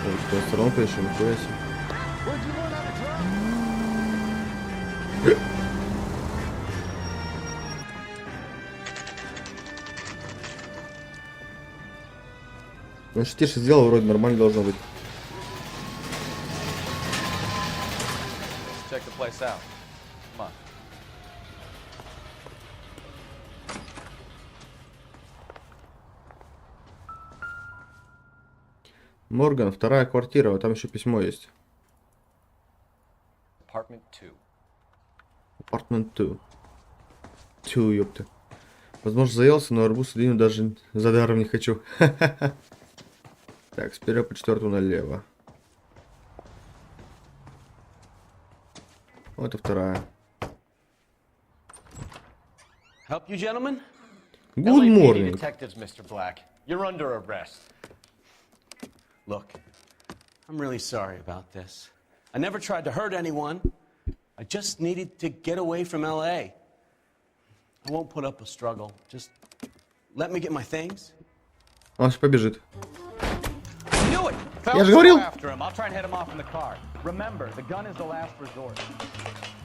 [SPEAKER 1] Ой, что, сторонка еще, нихуя себе. Ну, что тише сделал, вроде нормально должно быть.
[SPEAKER 5] Check the place out. Come on.
[SPEAKER 1] Морган, вторая квартира, вот там еще письмо есть.
[SPEAKER 4] Apartment 2.
[SPEAKER 1] Apartment 2. Тю, ёпта. Возможно, заелся, но арбуз и дыню даже за даром не хочу. Так, с 1 по 4 налево. Вот это вторая.
[SPEAKER 4] Help you, gentlemen?
[SPEAKER 1] Good morning.
[SPEAKER 4] Detectives, Mr. Black. You're under arrest.
[SPEAKER 20] Look, I'm really sorry about this. I never tried to hurt anyone. I just needed to get away from LA. I won't put up a struggle. Just let me get my things.
[SPEAKER 1] Он сейчас побежит.
[SPEAKER 9] Я
[SPEAKER 1] же говорил.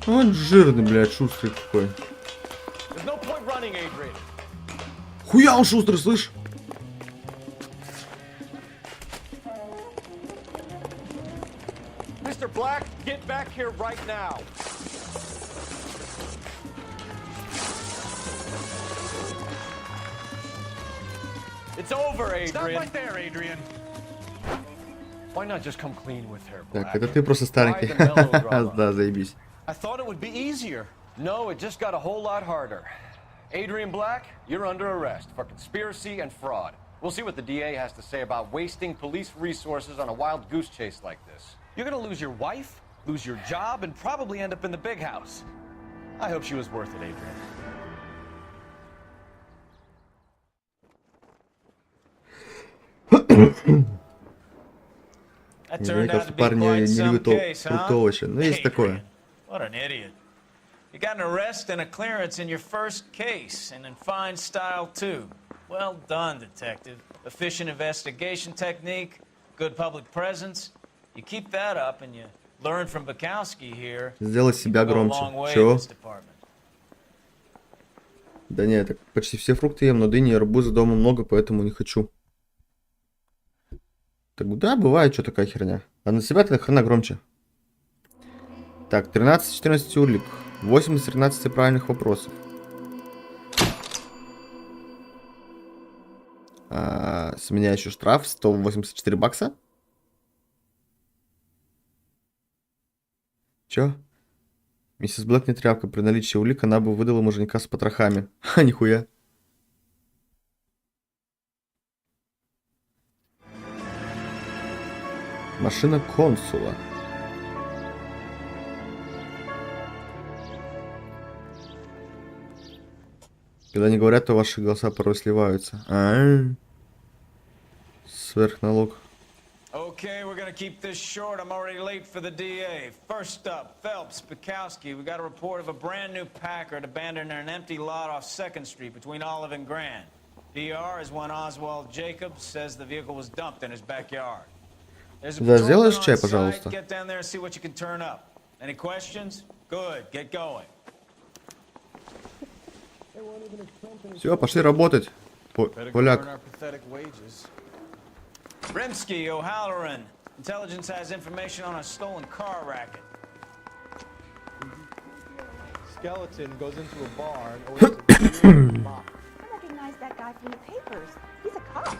[SPEAKER 1] Он жирный, блядь, шустрый какой. Хуя он шустрый, слышь?
[SPEAKER 4] Mr. Black, get back here right now. It's over, Adrian.
[SPEAKER 6] Stop right there, Adrian.
[SPEAKER 4] Why not just come clean with her,
[SPEAKER 1] Так,
[SPEAKER 4] Black?
[SPEAKER 1] это ты просто старенький. Да, заебись.
[SPEAKER 4] I thought it would be easier. No, it just got a whole lot harder. Adrian Black, you're under arrest for conspiracy and fraud. We'll see what the DA has to say about wasting police resources on a wild goose chase like this.
[SPEAKER 5] You're gonna lose your wife, lose your job, and probably end up in the big house. I hope she was worth it, Adrian.
[SPEAKER 6] That
[SPEAKER 1] Мне
[SPEAKER 6] turned out
[SPEAKER 1] кажется,
[SPEAKER 6] to be
[SPEAKER 1] парни
[SPEAKER 6] quite
[SPEAKER 1] не
[SPEAKER 6] some
[SPEAKER 1] любят
[SPEAKER 6] case, huh?
[SPEAKER 1] фруктового овоща. Ну, есть такое.
[SPEAKER 6] What an idiot. You got an arrest and a clearance in your first case, and in fine style, too. Well done, detective. Efficient investigation technique, good public presence. You keep that up and you learn from Bukowski here.
[SPEAKER 1] Сделай себя громче. Чего? Да нет, так почти все фрукты ем, но дыни и арбуза дома много, поэтому не хочу. Так, да, бывает, что такая херня. А на себя ты хрена громче. Так, 13-14 улик. 8 из 13 правильных вопросов. С меня еще штраф 184 бакса. Чё? Миссис Блэк не тряпка. При наличии улик она бы выдала муженька с потрохами. Ха, нихуя. Машина консула. Когда они говорят, то ваши голоса порой сливаются. Сверхналог.
[SPEAKER 6] Okay, we're gonna keep this short. I'm already late for the DA. First up, Phelps, Bukowski. We got a report of a brand new Packard abandoned in an empty lot off 2nd Street between Olive and Grand. PR is one Oswald Jacobs says the vehicle was dumped in his backyard.
[SPEAKER 1] Да, сделаешь чай, пожалуйста.
[SPEAKER 6] Get down there and see what you can turn up. Any questions? Good. Get going.
[SPEAKER 1] Все, пошли работать. Поляк.
[SPEAKER 6] Rimsky, O'Halloran. Intelligence has information on a stolen car racket.
[SPEAKER 9] Skeleton goes into a bar and orders a beer and mop.
[SPEAKER 12] I recognize that guy from the papers. He's a cop.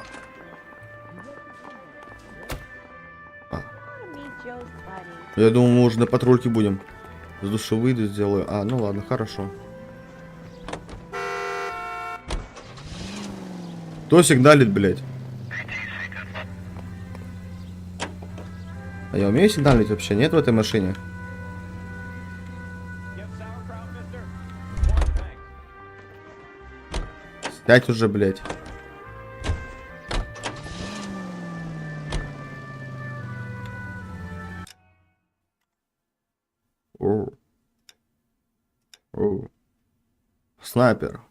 [SPEAKER 1] Я думал, мы уже на патрульке будем. С души выйду, сделаю. Ну ладно, хорошо. Кто сигналит, блядь? А я умею сигналить вообще? Нет в этой машине? Сядь уже, блядь. Снайпер.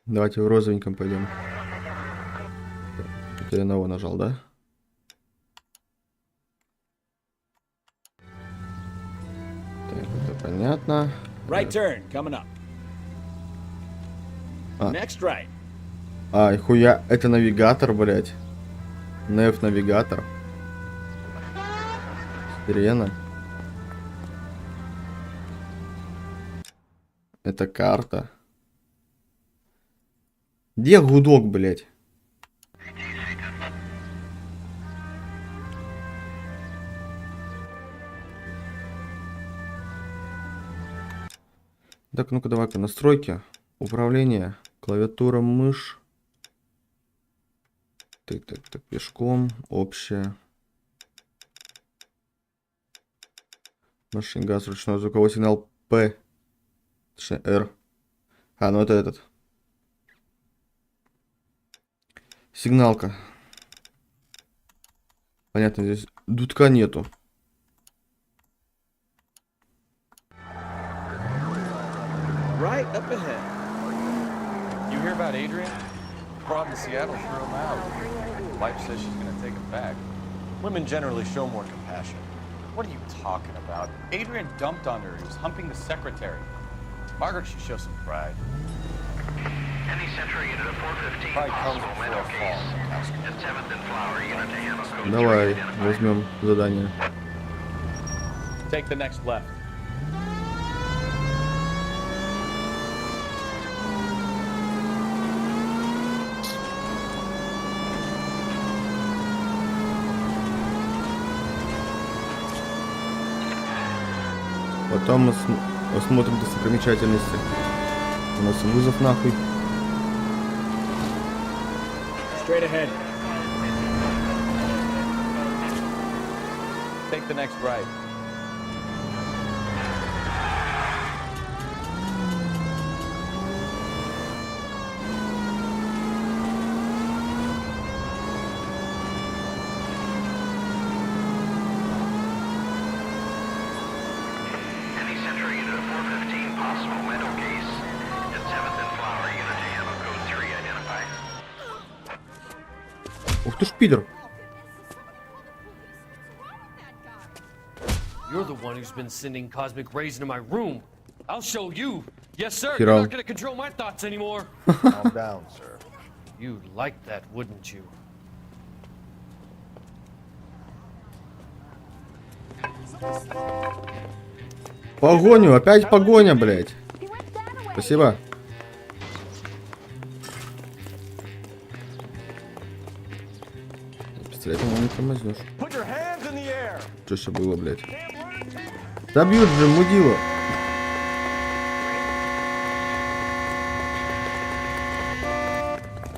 [SPEAKER 1] Давайте в розовеньком пойдем. Это я на его нажал, да? Так, это понятно.
[SPEAKER 7] Right turn, coming up. Next right.
[SPEAKER 1] Хуя, это навигатор, блядь. Неф навигатор. Сирена. Это карта. Где гудок, блядь? Так, ну-ка давай-ка настройки. Управление. Клавиатура, мышь. Так, пешком. Общее. Машин газ, ручной звуковой сигнал П. Точнее, R. Ну это этот. Сигналка. Понятно, здесь дудка нету.
[SPEAKER 5] Right up ahead. You hear about Adrian? Fraud in Seattle threw him out. Wife says she's gonna take him back.
[SPEAKER 4] Women generally show more compassion.
[SPEAKER 5] What are you talking about? Adrian dumped on her. He was humping the secretary. Margaret should show some pride.
[SPEAKER 11] Any Central unit of 415 possible mental case. And 7th and Flower unit to handle code 3
[SPEAKER 1] Давай,
[SPEAKER 11] identified.
[SPEAKER 1] возьмем задание.
[SPEAKER 5] Take the next left.
[SPEAKER 1] Потом мы посмотрим достопримечательности. У нас вызов нахуй.
[SPEAKER 7] Straight ahead.
[SPEAKER 5] Take the next right.
[SPEAKER 11] Any Central unit of 415 possible mental case. And 7th and Flower unit to handle code 3 identified.
[SPEAKER 1] Ух ты ж пидор.
[SPEAKER 21] You're the one who's been sending cosmic rays into my room. I'll show you. Yes, sir. You're
[SPEAKER 1] Херал.
[SPEAKER 21] not gonna control my thoughts anymore.
[SPEAKER 18] Calm down, sir.
[SPEAKER 21] You'd like that, wouldn't you?
[SPEAKER 1] Погоню, опять погоня, блядь. Спасибо. Пистолетом не тормознешь. Что еще было, блядь? Добьют же, мудила.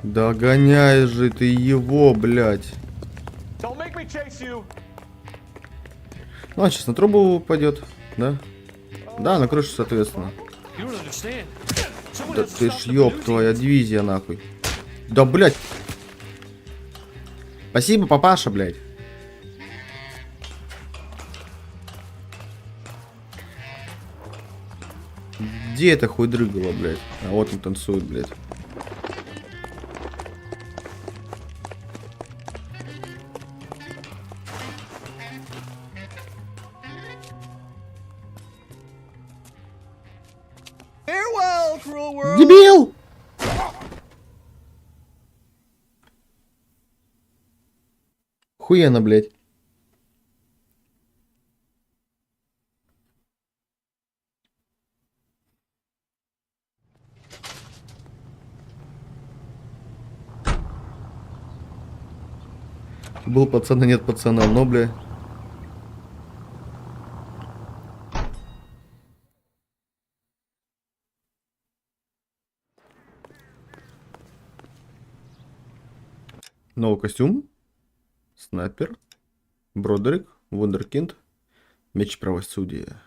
[SPEAKER 1] Догоняй же ты его, блядь. Ну, а сейчас на трубу упадет, да? Да, на крышу, соответственно. Да ты ж ёб твоя дивизия, нахуй. Да, блядь. Спасибо, папаша, блядь. Где это хуй дрыгало, блядь? А вот он танцует, блядь. Дебил! Хуяно, блядь. Был пацан, и нет пацана, но, бля. Новый костюм. Снайпер. Бродерик. Вундеркинд. Меч правосудия.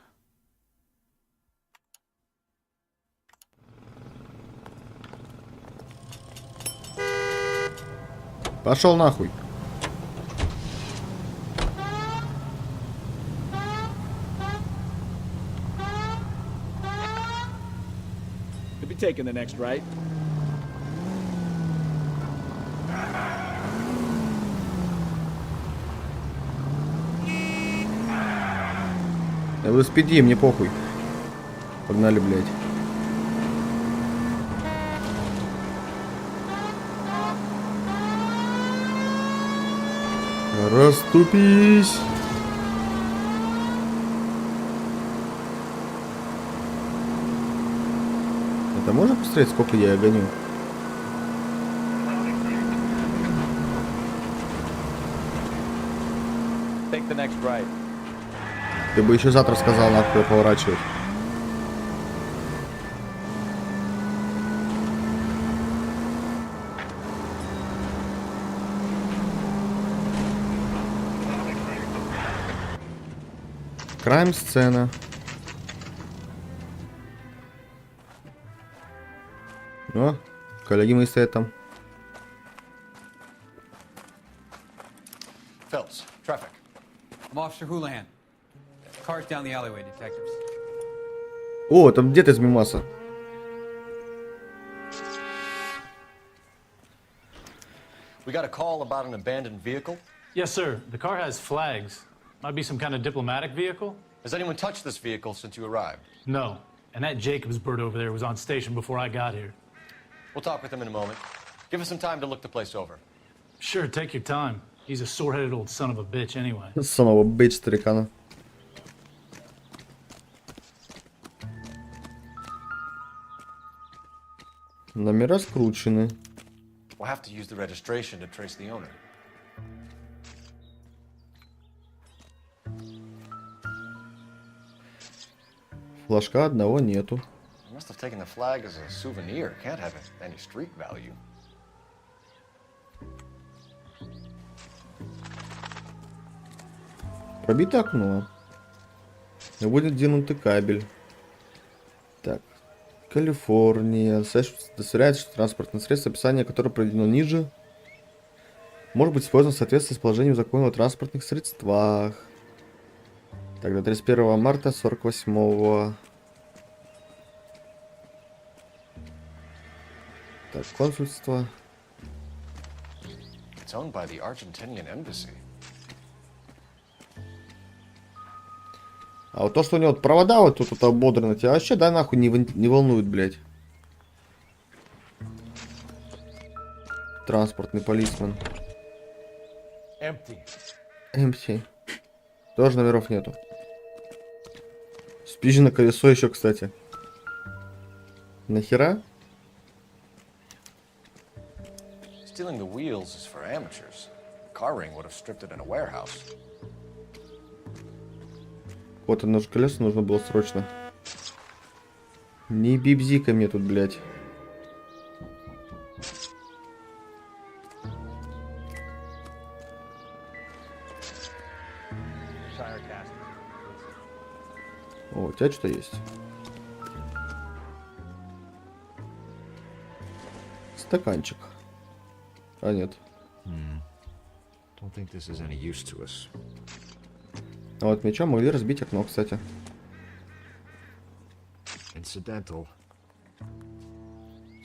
[SPEAKER 1] Пошел нахуй.
[SPEAKER 7] Could be taking the next right.
[SPEAKER 1] Да вы спиди, мне похуй. Погнали, блядь. Расступись. Это можно посмотреть, сколько я гоню?
[SPEAKER 5] Take the next right.
[SPEAKER 1] Ты бы еще завтра сказал, нахуй поворачивать. Крайм-сцена. О, коллеги мои стоят там.
[SPEAKER 4] Phelps, traffic.
[SPEAKER 22] I'm Officer Houlihan. Cars down the alleyway, detectives.
[SPEAKER 1] О, там где-то из мимаса.
[SPEAKER 4] We got a call about an abandoned vehicle.
[SPEAKER 8] Yes, sir. The car has flags. Might be some kind of diplomatic vehicle.
[SPEAKER 4] Has anyone touched this vehicle since you arrived?
[SPEAKER 8] No. And that Jacobs bird over there was on station before I got here.
[SPEAKER 4] We'll talk with him in a moment. Give us some time to look the place over.
[SPEAKER 8] Sure, take your time. He's a sore-headed old son of a bitch anyway.
[SPEAKER 1] Son of a bitch, старикана. Номера скручены.
[SPEAKER 4] We'll have to use the registration to trace the owner.
[SPEAKER 1] Флажка одного нету.
[SPEAKER 4] He must have taken the flag as a souvenir. Can't have any street value.
[SPEAKER 1] Пробито окно. Будет двинутый кабель. Так. Калифорния. Доставляет, что транспортное средство, описание которое проведено ниже, может быть использовано в соответствии с положением закона о транспортных средствах. Так, до 31 марта 48-го. Так, консульство.
[SPEAKER 4] It's owned by the Argentinian embassy.
[SPEAKER 1] А вот то, что у него вот провода вот тут вот ободраны, тебя вообще, да, нахуй не волнует, блядь. Транспортный полисмен. Empty. Тоже номеров нету. Спизжено колесо еще, кстати. Нахера?
[SPEAKER 4] Stealing the wheels is for amateurs. Car ring would have stripped it in a warehouse.
[SPEAKER 1] Вот оно же колесо нужно было срочно. Не бибзи-ка мне тут, блядь. О, у тебя что есть? Стаканчик. А нет.
[SPEAKER 2] Don't think this is any use to us.
[SPEAKER 1] А вот мечом могли разбить окно, кстати.
[SPEAKER 2] Incidental.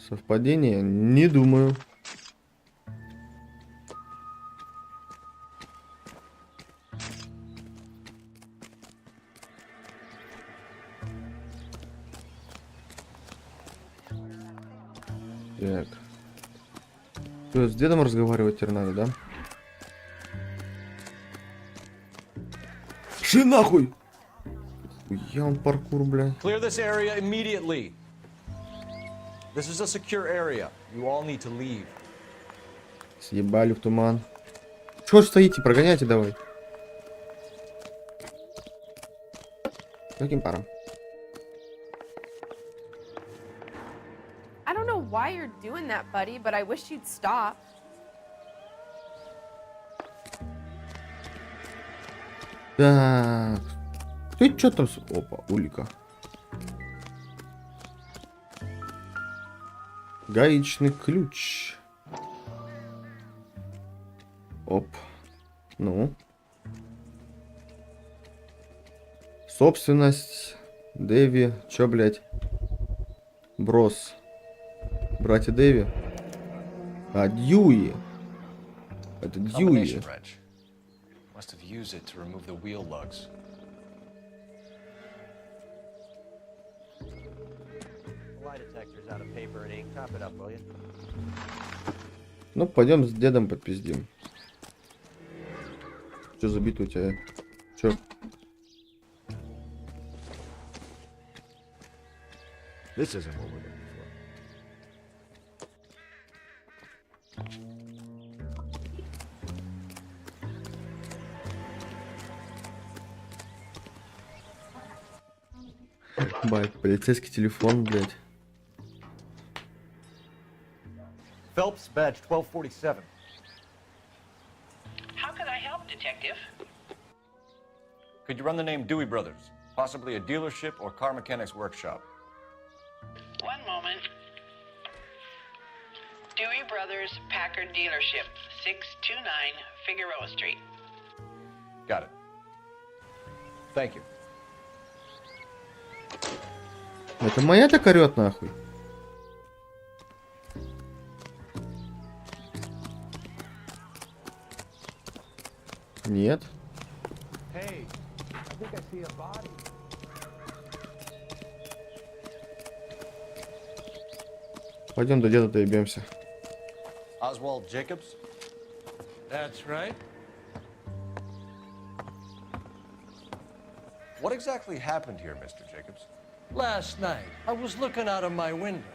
[SPEAKER 1] Совпадение? Не думаю. Так. Что, с дедом разговаривать теперь надо, да? Ши нахуй! Я он паркур, бля.
[SPEAKER 4] Clear this area immediately. This is a secure area. You all need to leave.
[SPEAKER 1] Съебали в туман. Чего ж стоите? Прогоняйте давай. Каким паром?
[SPEAKER 3] I don't know why you're doing that, buddy, but I wish you'd stop.
[SPEAKER 1] Так. Ты что там? Опа, улика. Гаечный ключ. Оп. Ну. Собственность. Дэви. Чё, блядь? Брос. Братья Дэви. А, Дьюи. Это Дьюи.
[SPEAKER 4] Combination wrench. Must have used it to remove the wheel lugs.
[SPEAKER 23] Lie detector's out of paper and ink. Top it up, will you?
[SPEAKER 1] Ну, пойдем с дедом подпиздим. Что за бит у тебя? Чё?
[SPEAKER 2] This isn't what we're looking
[SPEAKER 1] Бать, полицейский телефон, блядь.
[SPEAKER 4] Phelps, badge 1247.
[SPEAKER 17] How could I help, Detective?
[SPEAKER 4] Could you run the name Dewey Brothers? Possibly a dealership or car mechanics workshop.
[SPEAKER 17] One moment. Dewey Brothers Packard Dealership, 629 Figueroa Street.
[SPEAKER 4] Got it. Thank you.
[SPEAKER 1] Это моя так орёт, нахуй. Нет.
[SPEAKER 19] Hey, I think I see a body.
[SPEAKER 1] Пойдем до деда доебемся.
[SPEAKER 4] Oswald Jacobs?
[SPEAKER 21] That's right.
[SPEAKER 4] What exactly happened here, Mr. Jacobs?
[SPEAKER 21] Last night, I was looking out of my window.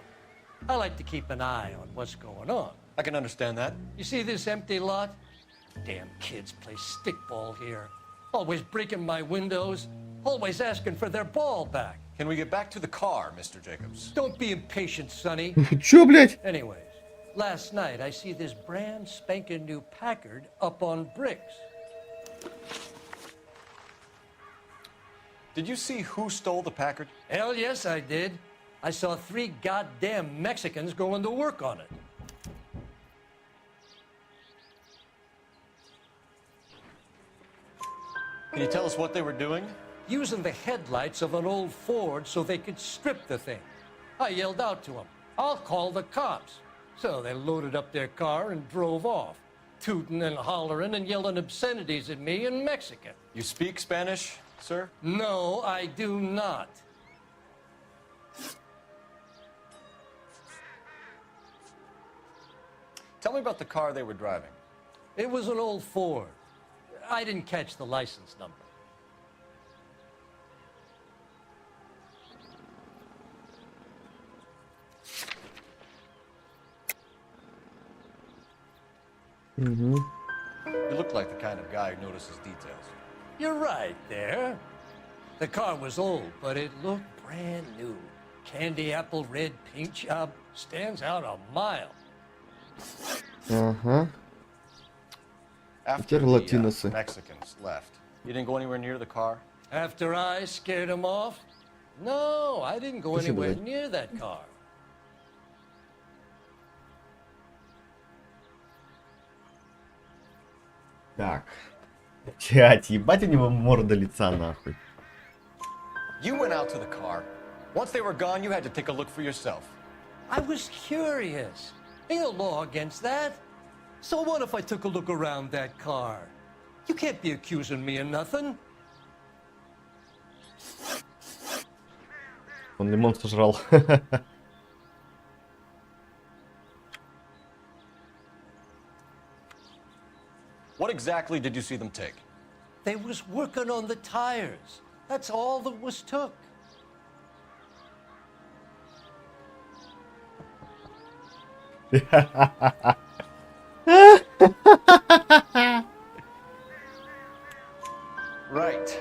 [SPEAKER 21] I like to keep an eye on what's going on.
[SPEAKER 4] I can understand that.
[SPEAKER 21] You see this empty lot? Damn kids play stickball here. Always breaking my windows, always asking for their ball back.
[SPEAKER 4] Can we get back to the car, Mr. Jacobs?
[SPEAKER 21] Don't be impatient, Sonny.
[SPEAKER 1] Чё, блядь?
[SPEAKER 21] Anyways, last night I see this brand spanking new Packard up on bricks.
[SPEAKER 4] Did you see who stole the Packard?
[SPEAKER 21] Hell yes, I did. I saw 3 goddamn Mexicans going to work on it.
[SPEAKER 4] Can you tell us what they were doing?
[SPEAKER 21] Using the headlights of an old Ford so they could strip the thing. I yelled out to them, "I'll call the cops." So they loaded up their car and drove off, tooting and hollering and yelling obscenities at me in Mexican.
[SPEAKER 4] You speak Spanish? sir?
[SPEAKER 21] No, I do not.
[SPEAKER 4] Tell me about the car they were driving.
[SPEAKER 21] It was an old Ford. I didn't catch the license number.
[SPEAKER 4] You look like the kind of guy who notices details.
[SPEAKER 21] You're right there. The car was old, but it looked brand new. Candy apple red paint job stands out a mile.
[SPEAKER 1] Ага.
[SPEAKER 4] After
[SPEAKER 1] Теперь
[SPEAKER 4] the
[SPEAKER 1] латиносы.
[SPEAKER 4] Mexicans left, you didn't go anywhere near the car?
[SPEAKER 21] After I scared him off? No, I didn't go
[SPEAKER 1] Спасибо,
[SPEAKER 21] anywhere
[SPEAKER 1] Дядь.
[SPEAKER 21] near that car.
[SPEAKER 1] Так. Дядь, ебать у него морда лица нахуй.
[SPEAKER 4] You went out to the car. Once they were gone, you had to take a look for yourself.
[SPEAKER 21] I was curious. Ain't no law against that. So what if I took a look around that car? You can't be accusing me of nothing.
[SPEAKER 1] Он лимон сожрал.
[SPEAKER 4] What exactly did you see them take?
[SPEAKER 21] They was working on the tires. That's all that was took.
[SPEAKER 4] Right.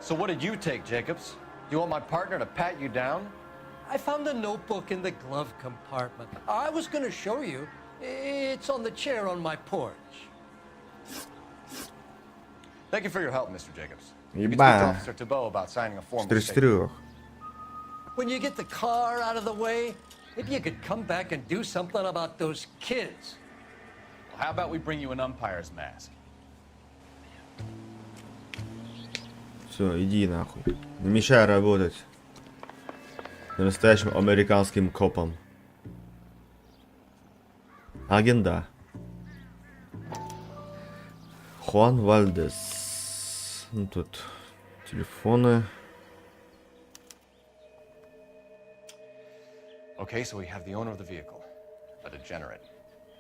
[SPEAKER 4] So what did you take, Jacobs? Do you want my partner to pat you down?
[SPEAKER 21] I found a notebook in the glove compartment. I was going to show you. It's on the chair on my porch.
[SPEAKER 4] Thank you for your help, Mr. Jacobs. You can speak
[SPEAKER 1] Еба.
[SPEAKER 4] to Officer Thibault about signing a formal
[SPEAKER 1] 4 из
[SPEAKER 4] statement.
[SPEAKER 1] 4.
[SPEAKER 21] When you get the car out of the way, maybe you could come back and do something about those kids.
[SPEAKER 5] Well, how about we bring you an umpire's mask?
[SPEAKER 1] Все, иди нахуй. Не мешай работать. Настоящим американским копом. Агенда. Хуан Вальдес. Ну тут телефоны.
[SPEAKER 4] Okay, so we have the owner of the vehicle, a degenerate.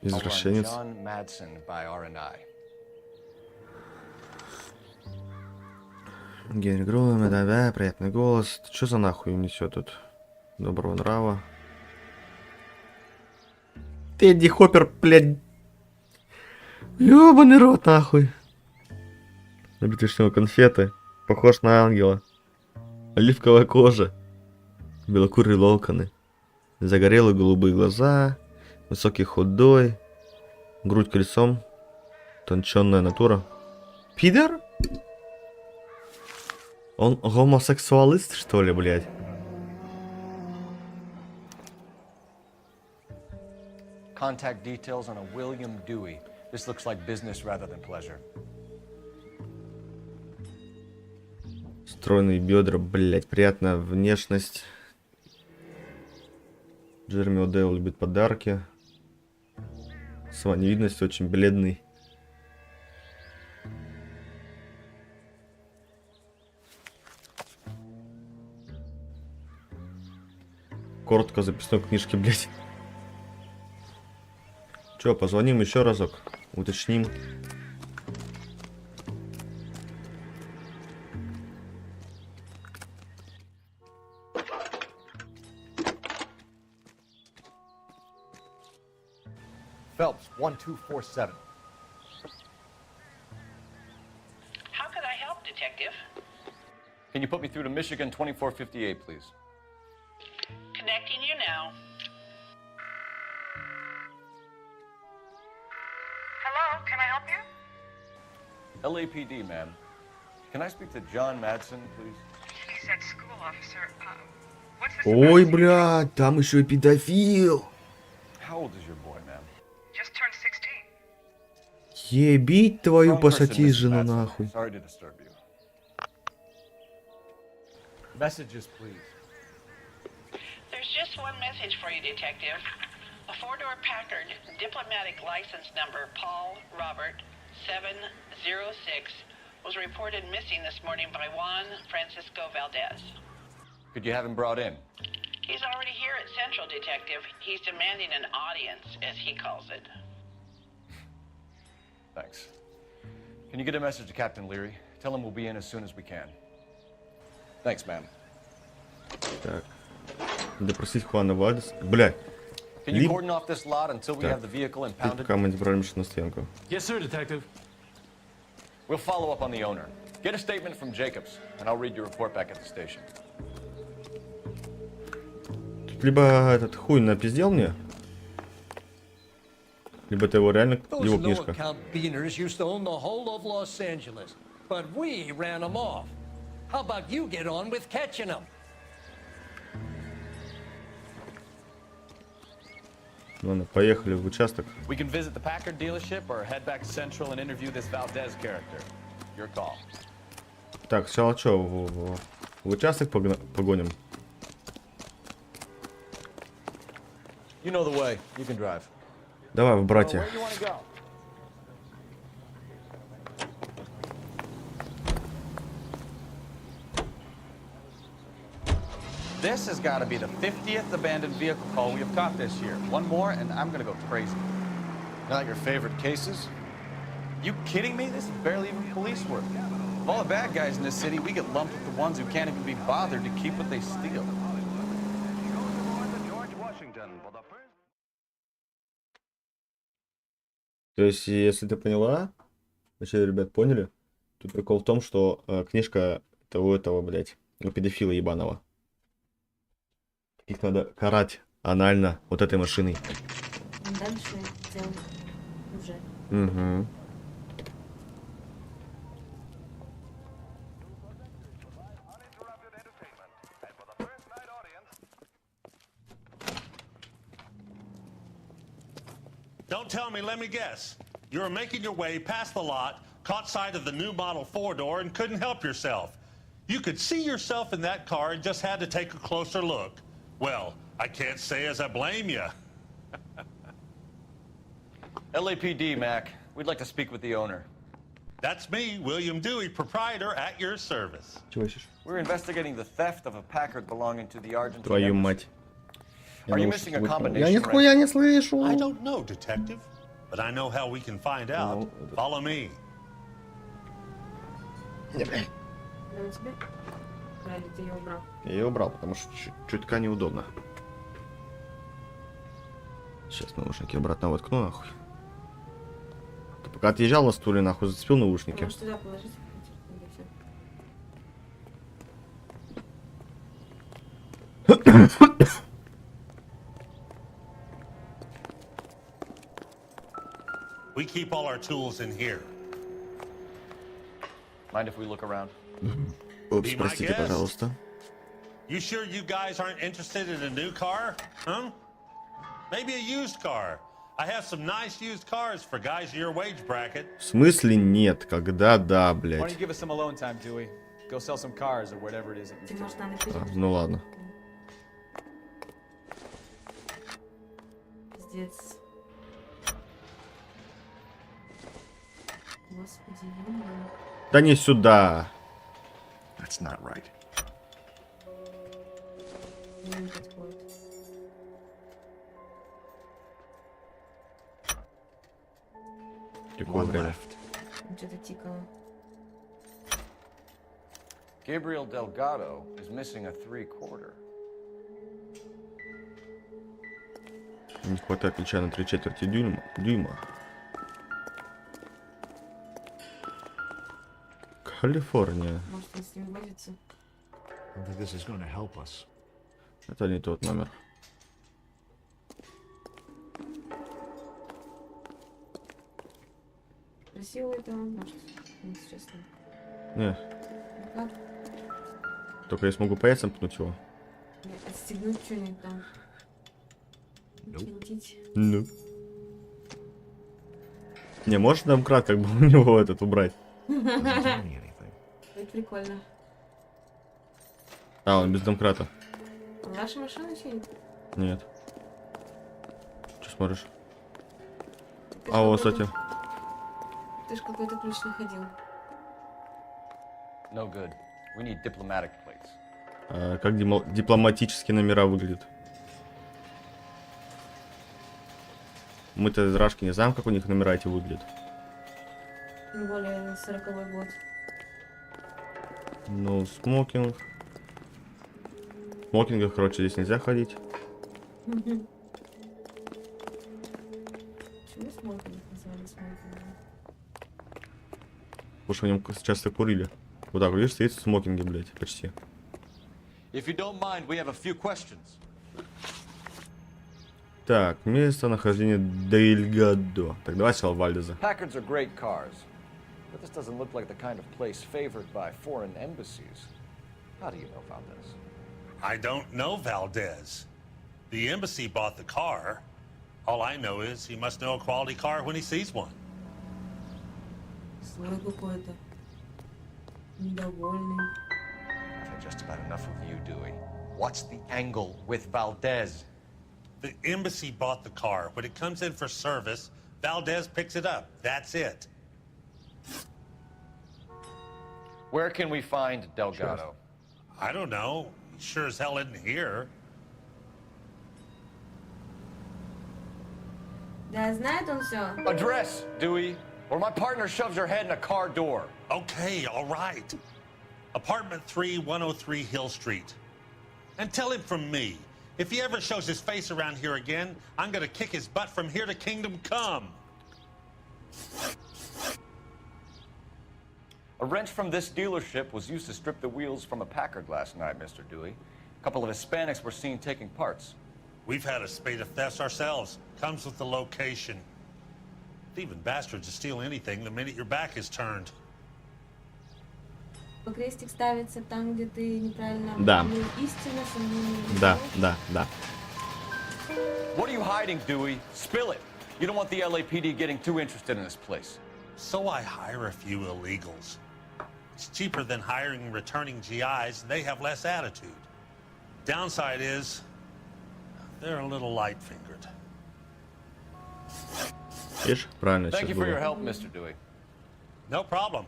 [SPEAKER 4] I'll run
[SPEAKER 1] Извращенец.
[SPEAKER 4] John Madsen by R&I.
[SPEAKER 1] Генри Грум, да, приятный голос. Что за нахуй несет тут? Доброго нрава. Тедди Хоппер, блядь. Ёбаный рот, нахуй. Любит вишневые конфеты. Похож на ангела. Оливковая кожа. Белокурые локоны. Загорелые голубые глаза. Высокий худой. Грудь колесом. Тонченная натура. Пидор? Он гомосексуалист, что ли, блядь?
[SPEAKER 4] Contact details on a William Dewey. This looks like business rather than pleasure.
[SPEAKER 1] Стройные бедра, блядь, приятная внешность. Джереми О'Дейл любит подарки. Сама невидность, очень бледный. Коротко записной книжки, блядь. Че, позвоним еще разок, уточним.
[SPEAKER 14] Phelps, 1247.
[SPEAKER 17] How could I help, Detective?
[SPEAKER 4] Can you put me through to Michigan 2458, please?
[SPEAKER 17] Connecting you now.
[SPEAKER 15] Hello, can I help you?
[SPEAKER 4] LAPD, ma'am. Can I speak to John Madsen, please?
[SPEAKER 15] He's at school, officer. What's this
[SPEAKER 1] Ой,
[SPEAKER 15] about?
[SPEAKER 1] блядь, там еще и педофил.
[SPEAKER 4] How old is your boy, ma'am?
[SPEAKER 15] Just turned 16.
[SPEAKER 1] Ебить твою
[SPEAKER 4] Wrong person,
[SPEAKER 1] посади
[SPEAKER 4] Mrs.
[SPEAKER 1] жену
[SPEAKER 4] Madsen.
[SPEAKER 1] нахуй.
[SPEAKER 4] Sorry to disturb you.
[SPEAKER 14] Messages, please.
[SPEAKER 17] There's just one message for you, Detective. A four-door Packard, diplomatic license number Paul Robert 706, was reported missing this morning by Juan Francisco Valdez.
[SPEAKER 4] Could you have him brought in?
[SPEAKER 17] He's already here at Central, Detective. He's demanding an audience, as he calls it.
[SPEAKER 4] Thanks. Can you get a message to Captain Leary? Tell him we'll be in as soon as we can. Thanks, ma'am.
[SPEAKER 1] Так. Допросить Хуана Вальдес. Блядь.
[SPEAKER 4] Can you cordon off this lot until we have the vehicle impounded?
[SPEAKER 1] Пока мы не забрали машину на стоянку.
[SPEAKER 8] Yes, sir, Detective.
[SPEAKER 4] We'll follow up on the owner. Get a statement from Jacobs, and I'll read your report back at the station.
[SPEAKER 1] Тут либо этот хуй напиздел мне, либо это его реально его книжка.
[SPEAKER 21] Those no-account beaners used to own the whole of Los Angeles, but we ran them off. How about you get on with catching them?
[SPEAKER 1] Ладно, поехали в участок.
[SPEAKER 5] We can visit the Packard dealership or head back to Central and interview this Valdez character. Your call.
[SPEAKER 1] Так, сначала что, в участок погоним?
[SPEAKER 5] You know the way. You can drive.
[SPEAKER 1] Давай, в братья.
[SPEAKER 5] Where do you want to go? This has got to be the 50th abandoned vehicle call we have caught this year. One more, and I'm going to go crazy.
[SPEAKER 4] Not your favorite cases?
[SPEAKER 5] You kidding me? This is barely even police work. Of all the bad guys in this city, we get lumped with the ones who can't even be bothered to keep what they steal.
[SPEAKER 1] То есть, если ты поняла, вообще, ребят, поняли? Тут прикол в том, что книжка этого, блядь, педофила ебаного. Их надо карать анально вот этой машиной.
[SPEAKER 12] Дальше делать уже.
[SPEAKER 1] Угу.
[SPEAKER 10] Don't tell me, let me guess. You were making your way past the lot, caught sight of the new model 4-door, and couldn't help yourself. You could see yourself in that car and just had to take a closer look. Well, I can't say as I blame you.
[SPEAKER 4] LAPD, Mac. We'd like to speak with the owner.
[SPEAKER 10] That's me, William Dewey, proprietor, at your service.
[SPEAKER 4] We're investigating the theft of a Packard belonging to the Argentine
[SPEAKER 1] Твою
[SPEAKER 4] embassy.
[SPEAKER 1] мать.
[SPEAKER 4] Are you missing a
[SPEAKER 1] Я
[SPEAKER 4] combination?
[SPEAKER 1] нихуя не слышу.
[SPEAKER 10] I don't know, detective, but I know how we can find out. Follow me.
[SPEAKER 12] Да, тебе? Правильно, ты ее убрал.
[SPEAKER 1] Я ее убрал, потому что чутка неудобно. Сейчас наушники обратно воткну, нахуй. Ты пока отъезжал на стуле, нахуй, зацепил наушники.
[SPEAKER 12] Может, туда положить?
[SPEAKER 10] We keep all our tools in here.
[SPEAKER 4] Mind if we look around?
[SPEAKER 1] Упс, простите, пожалуйста.
[SPEAKER 10] You sure you guys aren't interested in a new car? Huh? Maybe a used car. I have some nice used cars for guys in your wage bracket.
[SPEAKER 1] В смысле нет? Когда да,
[SPEAKER 5] Why don't
[SPEAKER 1] блядь?
[SPEAKER 5] you give us some alone time, Dewey? Go sell some cars or whatever it is that you're doing.
[SPEAKER 1] Ну ладно.
[SPEAKER 12] Пиздец. Господи,
[SPEAKER 1] Да не сюда.
[SPEAKER 2] That's not right.
[SPEAKER 12] не подходит.
[SPEAKER 1] Какое время?
[SPEAKER 12] Что-то тикало.
[SPEAKER 4] Gabriel Delgado is missing a 3/4.
[SPEAKER 1] Не хватает ключа на 3/4 дюйма. Калифорния.
[SPEAKER 12] Может, он с ним возится?
[SPEAKER 2] I don't think this is going to help us.
[SPEAKER 1] Это не тот номер.
[SPEAKER 12] Красиво это, может, если честно.
[SPEAKER 1] Не,
[SPEAKER 12] Ну-ка,
[SPEAKER 1] только я смогу по яйцам пнуть его.
[SPEAKER 12] отстегнуть что-нибудь там. Кинтить.
[SPEAKER 1] Ну. Не, можешь домкрат как бы у него этот убрать?
[SPEAKER 12] Это прикольно.
[SPEAKER 1] А, он без домкрата.
[SPEAKER 12] Ваша машина чинит?
[SPEAKER 1] Нет. Что смотришь? А, вот, кстати.
[SPEAKER 12] Ты ж какой-то ключ находил.
[SPEAKER 4] No good. We need diplomatic plates.
[SPEAKER 1] Как дипломатические номера выглядят? Мы-то из Рашки не знаем, как у них номера эти выглядят.
[SPEAKER 12] Тем более 40-й год.
[SPEAKER 1] Ну, смокинг. В смокингах, короче, здесь нельзя ходить.
[SPEAKER 12] Почему смокинг назвали смокингом?
[SPEAKER 1] Потому что в нем часто курили. Вот так, видишь, стоит в смокинге, блядь, почти.
[SPEAKER 4] If you don't mind, we have a few questions.
[SPEAKER 1] Так, местонахождение Дельгадо. Так, давай сначала Вальдеза.
[SPEAKER 4] Packards are great cars, but this doesn't look like the kind of place favored by foreign embassies. How do you know Valdez?
[SPEAKER 10] I don't know Valdez. The embassy bought the car. All I know is he must know a quality car when he sees one.
[SPEAKER 12] Слой какой-то. Недовольный.
[SPEAKER 4] I've had just about enough of you, Dewey. What's the angle with Valdez?
[SPEAKER 10] The embassy bought the car. When it comes in for service, Valdez picks it up. That's it.
[SPEAKER 4] Where can we find Delgado?
[SPEAKER 10] Sure. I don't know. He sure as hell isn't here.
[SPEAKER 12] Да, знает он все.
[SPEAKER 4] Address, Dewey, or my partner shoves her head in a car door.
[SPEAKER 10] Okay, all right. Apartment 3, 103 Hill Street. And tell him from me, if he ever shows his face around here again, I'm gonna kick his butt from here to Kingdom Come.
[SPEAKER 4] A wrench from this dealership was used to strip the wheels from a Packard last night, Mr. Dewey. A couple of Hispanics were seen taking parts.
[SPEAKER 10] We've had a spate of thefts ourselves. Comes with the location. Thieving bastards to steal anything the minute your back is turned.
[SPEAKER 12] Крестик ставится там, где ты неправильно
[SPEAKER 1] объяснил
[SPEAKER 12] истину.
[SPEAKER 1] Да.
[SPEAKER 4] What are you hiding, Dewey? Spill it. You don't want the LAPD getting too interested in this place.
[SPEAKER 10] So I hire a few illegals. It's cheaper than hiring returning GIs, and they have less attitude. Downside is, they're a little light-fingered.
[SPEAKER 1] Видишь, правильно
[SPEAKER 4] Thank
[SPEAKER 1] сейчас
[SPEAKER 4] you for your
[SPEAKER 1] было.
[SPEAKER 4] help, Mr. Dewey.
[SPEAKER 10] No problem.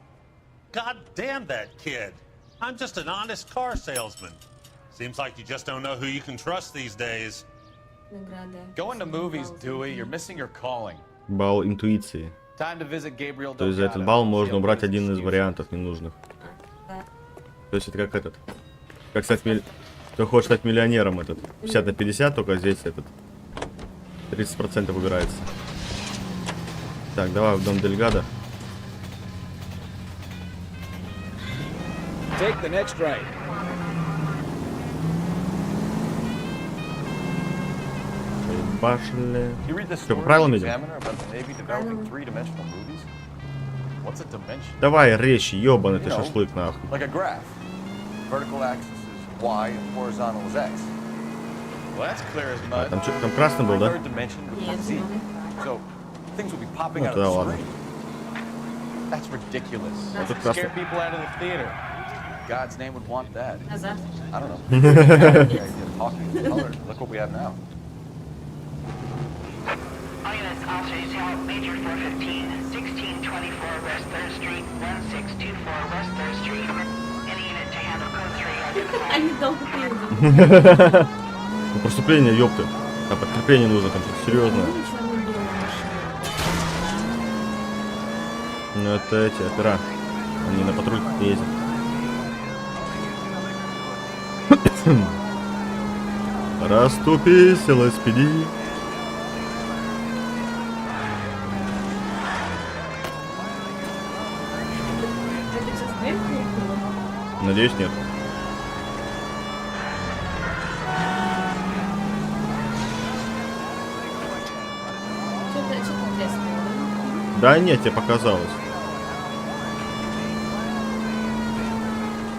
[SPEAKER 10] God damn that kid. I'm just an honest car salesman. Seems like you just don't know who you can trust these days.
[SPEAKER 5] Going to movies, Dewey, you're missing your calling.
[SPEAKER 1] Бал интуиции.
[SPEAKER 5] Time to visit Gabriel
[SPEAKER 1] То есть за этот балл можно убрать один из вариантов ненужных. То есть это как этот. Как стать Кто хочет стать миллионером этот. 50 на 50, только здесь этот. 30% выбирается. Так, давай в дом Дельгадо.
[SPEAKER 7] Take the next right.
[SPEAKER 1] Пошли.
[SPEAKER 4] You read the
[SPEAKER 1] Что, по
[SPEAKER 4] story
[SPEAKER 1] правилам
[SPEAKER 4] in
[SPEAKER 1] идем?
[SPEAKER 4] Examiner about the Navy developing three-dimensional movies? What's a dimension?
[SPEAKER 1] Давай, речь, ёбаный ты
[SPEAKER 4] You know,
[SPEAKER 1] шашлык, нахуй.
[SPEAKER 4] Like a graph. Vertical axis is Y and horizontal is X.
[SPEAKER 5] Well, that's clear as
[SPEAKER 1] А,
[SPEAKER 5] mud.
[SPEAKER 1] там красный был, да?
[SPEAKER 4] Third dimension would be Z. So things would be popping
[SPEAKER 1] Ну,
[SPEAKER 4] out
[SPEAKER 1] тогда
[SPEAKER 4] of the
[SPEAKER 1] ладно.
[SPEAKER 4] screen. That's ridiculous.
[SPEAKER 1] Вот тут
[SPEAKER 5] Scare
[SPEAKER 1] красный.
[SPEAKER 5] people out of the theater.
[SPEAKER 4] God's name would want that.
[SPEAKER 12] Назад.
[SPEAKER 4] I don't know. Talking color. Look what we have now.
[SPEAKER 17] All units, officers help Major 415, 1624 West 3rd Street, 1624 West 3rd Street. Any unit to handle code 3
[SPEAKER 12] Они долго приедут.
[SPEAKER 1] Ну, преступление, ёпты. Там подкрепление нужно, там что-то серьезное. Ну это эти опера. Они на патрульках не ездят. Расступись, ЛСПД. Надеюсь, нет.
[SPEAKER 12] Что-то треснуло,
[SPEAKER 1] Да нет, тебе показалось.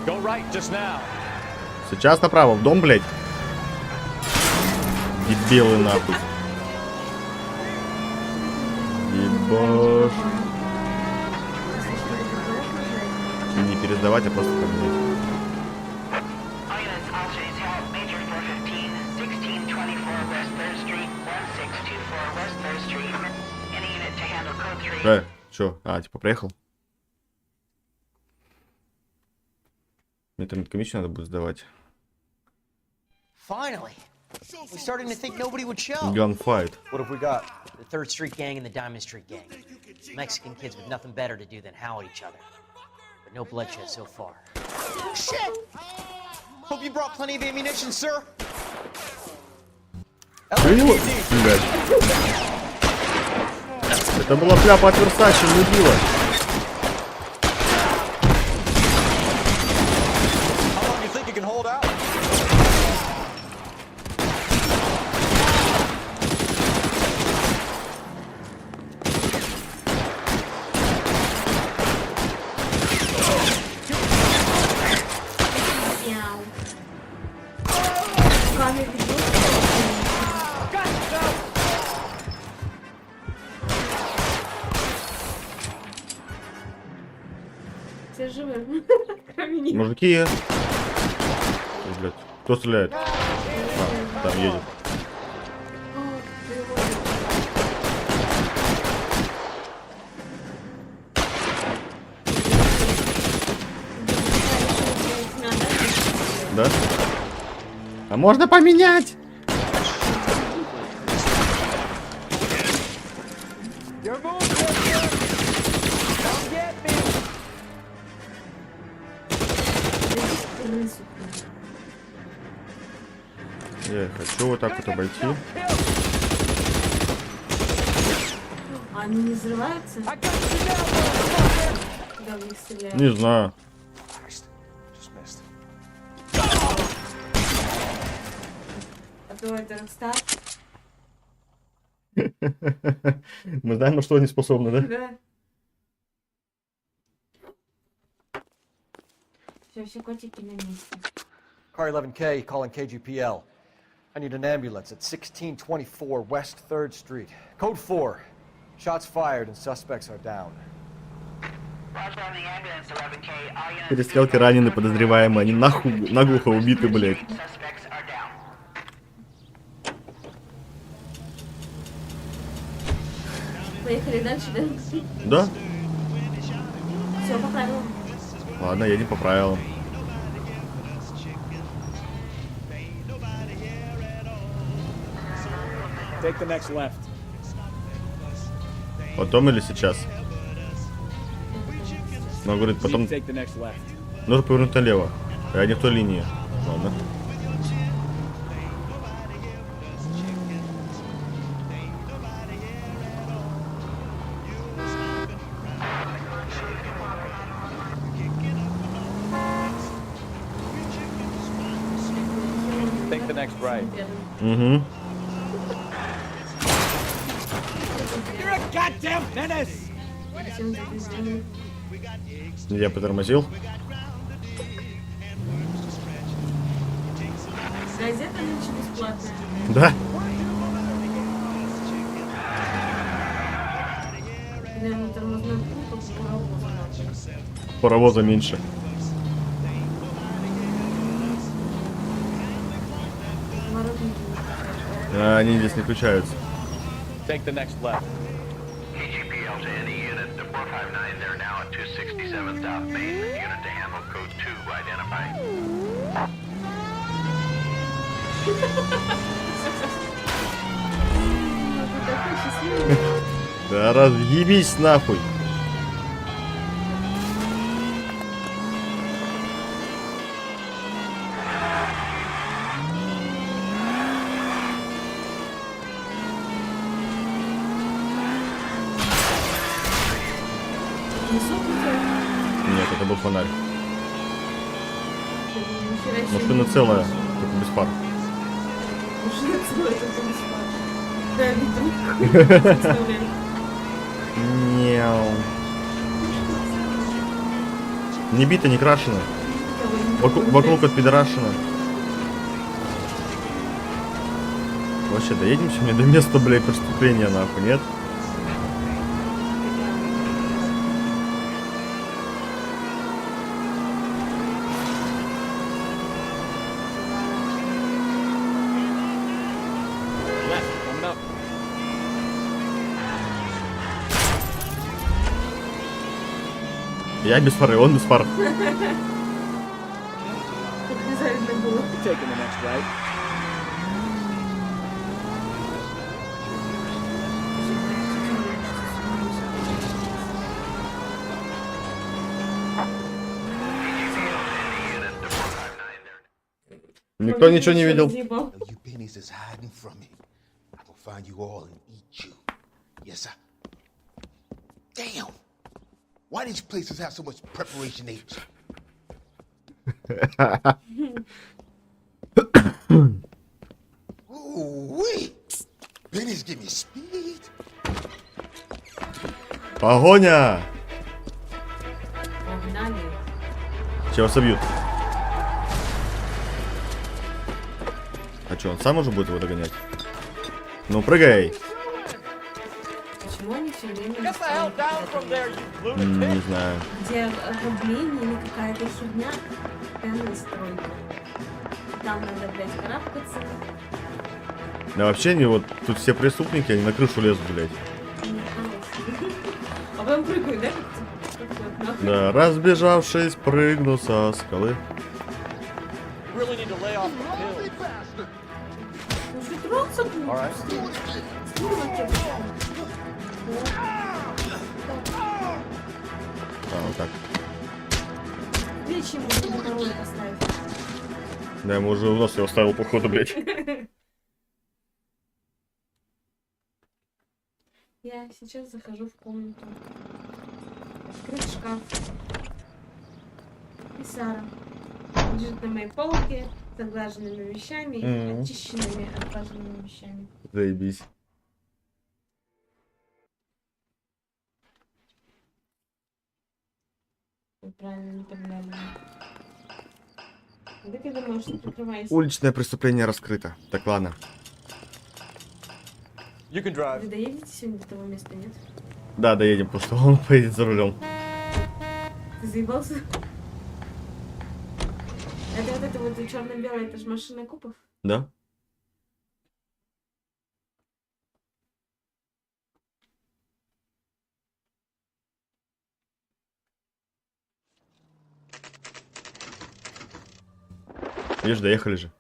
[SPEAKER 5] Go right just now.
[SPEAKER 1] Сейчас направо, в дом, блядь. Дебилы, нахуй. Ебаш. Не пересдавать, а просто поменять.
[SPEAKER 17] All units, officers help Major 415, 1624 West 3rd Street, 1624 West 3rd Street. Any unit to handle code 3.
[SPEAKER 1] Чё? А, типа приехал? Мне там медкомиссию надо будет сдавать.
[SPEAKER 23] Finally. We're starting to think nobody would show.
[SPEAKER 1] Gunfight.
[SPEAKER 14] What have we got?
[SPEAKER 23] The 3rd Street Gang and the Diamond Street Gang. Mexican kids with nothing better to do than howl at each other. But no bloodshed so far. Shit! Hope you brought plenty of ammunition, sir.
[SPEAKER 1] Блядь. Это была пляпа от Версачи, мудила.
[SPEAKER 5] How long do you think you can hold out?
[SPEAKER 12] Все живы. Кроме них.
[SPEAKER 1] Мужики. Ой, блядь. Кто стреляет? А, там едет. Да? А можно поменять? Я хочу вот так вот обойти.
[SPEAKER 12] Они не взрываются? Когда вы их стреляете?
[SPEAKER 1] Не знаю.
[SPEAKER 12] А то это Рокстар.
[SPEAKER 1] Мы знаем, на что они способны, да?
[SPEAKER 12] Да. Все котики на месте.
[SPEAKER 14] Car 11K calling KGPL. I need an ambulance at 1624 West 3rd Street. Code 4. Shots fired and suspects are down.
[SPEAKER 17] Roger on the ambulance, 11K. All units
[SPEAKER 1] Перестрелки ранены, подозреваемые. Они наглухо убиты, блядь.
[SPEAKER 17] suspects are down.
[SPEAKER 12] Поехали дальше, да?
[SPEAKER 1] Да?
[SPEAKER 12] Все по правилам.
[SPEAKER 1] Ладно, едем по правилам.
[SPEAKER 7] Take the next left.
[SPEAKER 1] Потом или сейчас? Но говорит, потом
[SPEAKER 7] Take the next left.
[SPEAKER 1] нужно повернуть налево. А не в той линии. Ладно.
[SPEAKER 5] Take the next right.
[SPEAKER 1] Угу.
[SPEAKER 7] You're a goddamn menace!
[SPEAKER 1] Я потормозил.
[SPEAKER 12] Газета нынче бесплатная.
[SPEAKER 1] Да.
[SPEAKER 12] Наверное, тормозной пункт паровоза.
[SPEAKER 1] Паровоза меньше. А, они здесь не включаются.
[SPEAKER 5] Take the next left.
[SPEAKER 11] KGPL to any unit. The 459, they're now at 267 South Main. Unit to handle code 2, identify.
[SPEAKER 1] Да разъебись нахуй. Нет, это был фонарь. Машина целая, только без фар.
[SPEAKER 12] Машина целая, только без фар. Да, не
[SPEAKER 1] Няу. Не бита, не крашена. Вокруг отпидорашена. Вообще, доедемся мне до места, блядь, преступления, нахуй, нет? Я без фары, он без фар.
[SPEAKER 12] завидно было.
[SPEAKER 7] Taking the next right.
[SPEAKER 1] Никто ничего не видел.
[SPEAKER 13] You pennies is hiding from me. I will find you all and eat you. Yes, sir. Damn! Why these places have so much preparation age? Ooh, wee! Pennies give me speed.
[SPEAKER 1] Погоня!
[SPEAKER 12] Погнали.
[SPEAKER 1] Чего собьют? А что, он сам уже будет его догонять? Ну, прыгай!
[SPEAKER 12] Почему они все время...
[SPEAKER 1] Не знаю.
[SPEAKER 12] Где ограбление или какая-то херня, прямо стройка. Там надо, блядь, карабкаться.
[SPEAKER 1] Да вообще они вот, тут все преступники, они на крышу лезут, блядь.
[SPEAKER 12] А потом прыгают, да? Как нахуй?
[SPEAKER 1] Да, разбежавшись, прыгну со скалы.
[SPEAKER 12] Ну что, драться будешь?
[SPEAKER 1] А, вот так.
[SPEAKER 12] Плечи ему на король поставить.
[SPEAKER 1] Да, ему уже в нос его оставил, походу, блядь.
[SPEAKER 12] Я сейчас захожу в комнату. Открыть шкаф. И Сара лежит на моей полке с оглаженными вещами и очищенными оглаженными вещами.
[SPEAKER 1] Заебись.
[SPEAKER 12] Правильно, не подглядываю. Да ты думаешь, что прикрывайся?
[SPEAKER 1] Уличное преступление раскрыто. Так, ладно.
[SPEAKER 5] You can drive.
[SPEAKER 12] Вы доедете сегодня до того места, нет?
[SPEAKER 1] Да, доедем, потому что он поедет за рулем.
[SPEAKER 12] Ты заебался? Это вот это вот черно-белое, это же машина купов?
[SPEAKER 1] Да? Видишь, доехали же.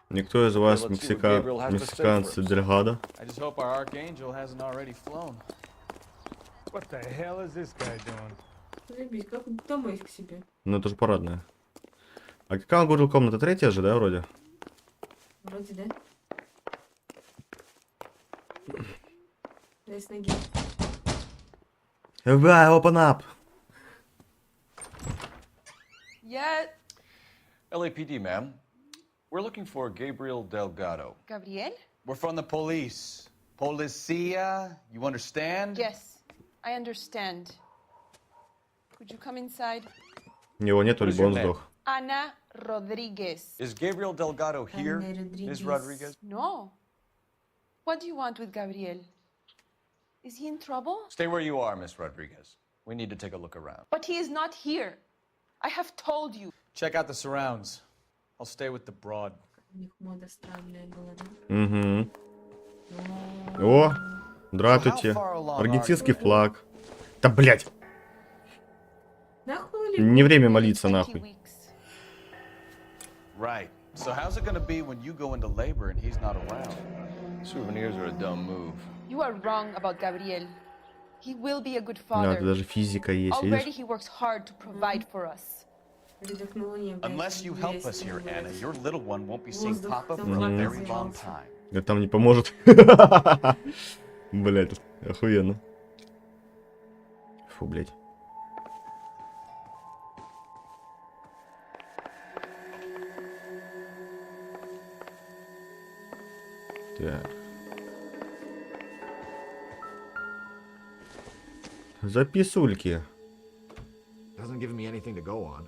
[SPEAKER 1] Никто из вас мексиканцы Дельгадо?
[SPEAKER 5] I just hope our archangel hasn't already flown.
[SPEAKER 19] What the hell is this guy doing?
[SPEAKER 12] Заебись, как домой к себе.
[SPEAKER 1] Ну это же парадная. А какая он говорил, комната третья же, да, вроде?
[SPEAKER 12] Вроде, да? Дай с ноги.
[SPEAKER 1] Everybody open up!
[SPEAKER 3] Yeah.
[SPEAKER 4] LAPD, ma'am. We're looking for Gabriel Delgado.
[SPEAKER 3] Gabriel?
[SPEAKER 5] We're from the police. Policia, you understand?
[SPEAKER 3] Yes, I understand. Could you come inside?
[SPEAKER 1] У него нету, либо он сдох.
[SPEAKER 3] Ana Rodriguez.
[SPEAKER 4] Is Gabriel Delgado here,
[SPEAKER 12] Ana
[SPEAKER 4] Ms. Rodriguez?
[SPEAKER 3] No. What do you want with Gabriel? Is he in trouble?
[SPEAKER 4] Stay where you are, Ms. Rodriguez. We need to take a look around.
[SPEAKER 3] But he is not here. I have told you.
[SPEAKER 5] Check out the surrounds. I'll stay with the broad.
[SPEAKER 12] У них мода странная была, да?
[SPEAKER 1] Угу. О, здравствуйте. Аргентинский флаг. Да, блять. Не время молиться, нахуй.
[SPEAKER 5] Right. So how's it gonna be when you go into labor and he's not around?
[SPEAKER 4] Souvenirs are a dumb move.
[SPEAKER 3] You are wrong about Gabriel. He will be a good
[SPEAKER 1] Да,
[SPEAKER 3] father.
[SPEAKER 1] даже физика есть,
[SPEAKER 3] Already
[SPEAKER 1] видишь?
[SPEAKER 3] he works hard to provide for us.
[SPEAKER 5] Unless you help us here, Anna, your little one won't be seeing Papa for a very long time.
[SPEAKER 1] Да там не поможет. Блять, охуенно. Фу, блять. Так. Записульки.
[SPEAKER 2] Doesn't give me anything to go on.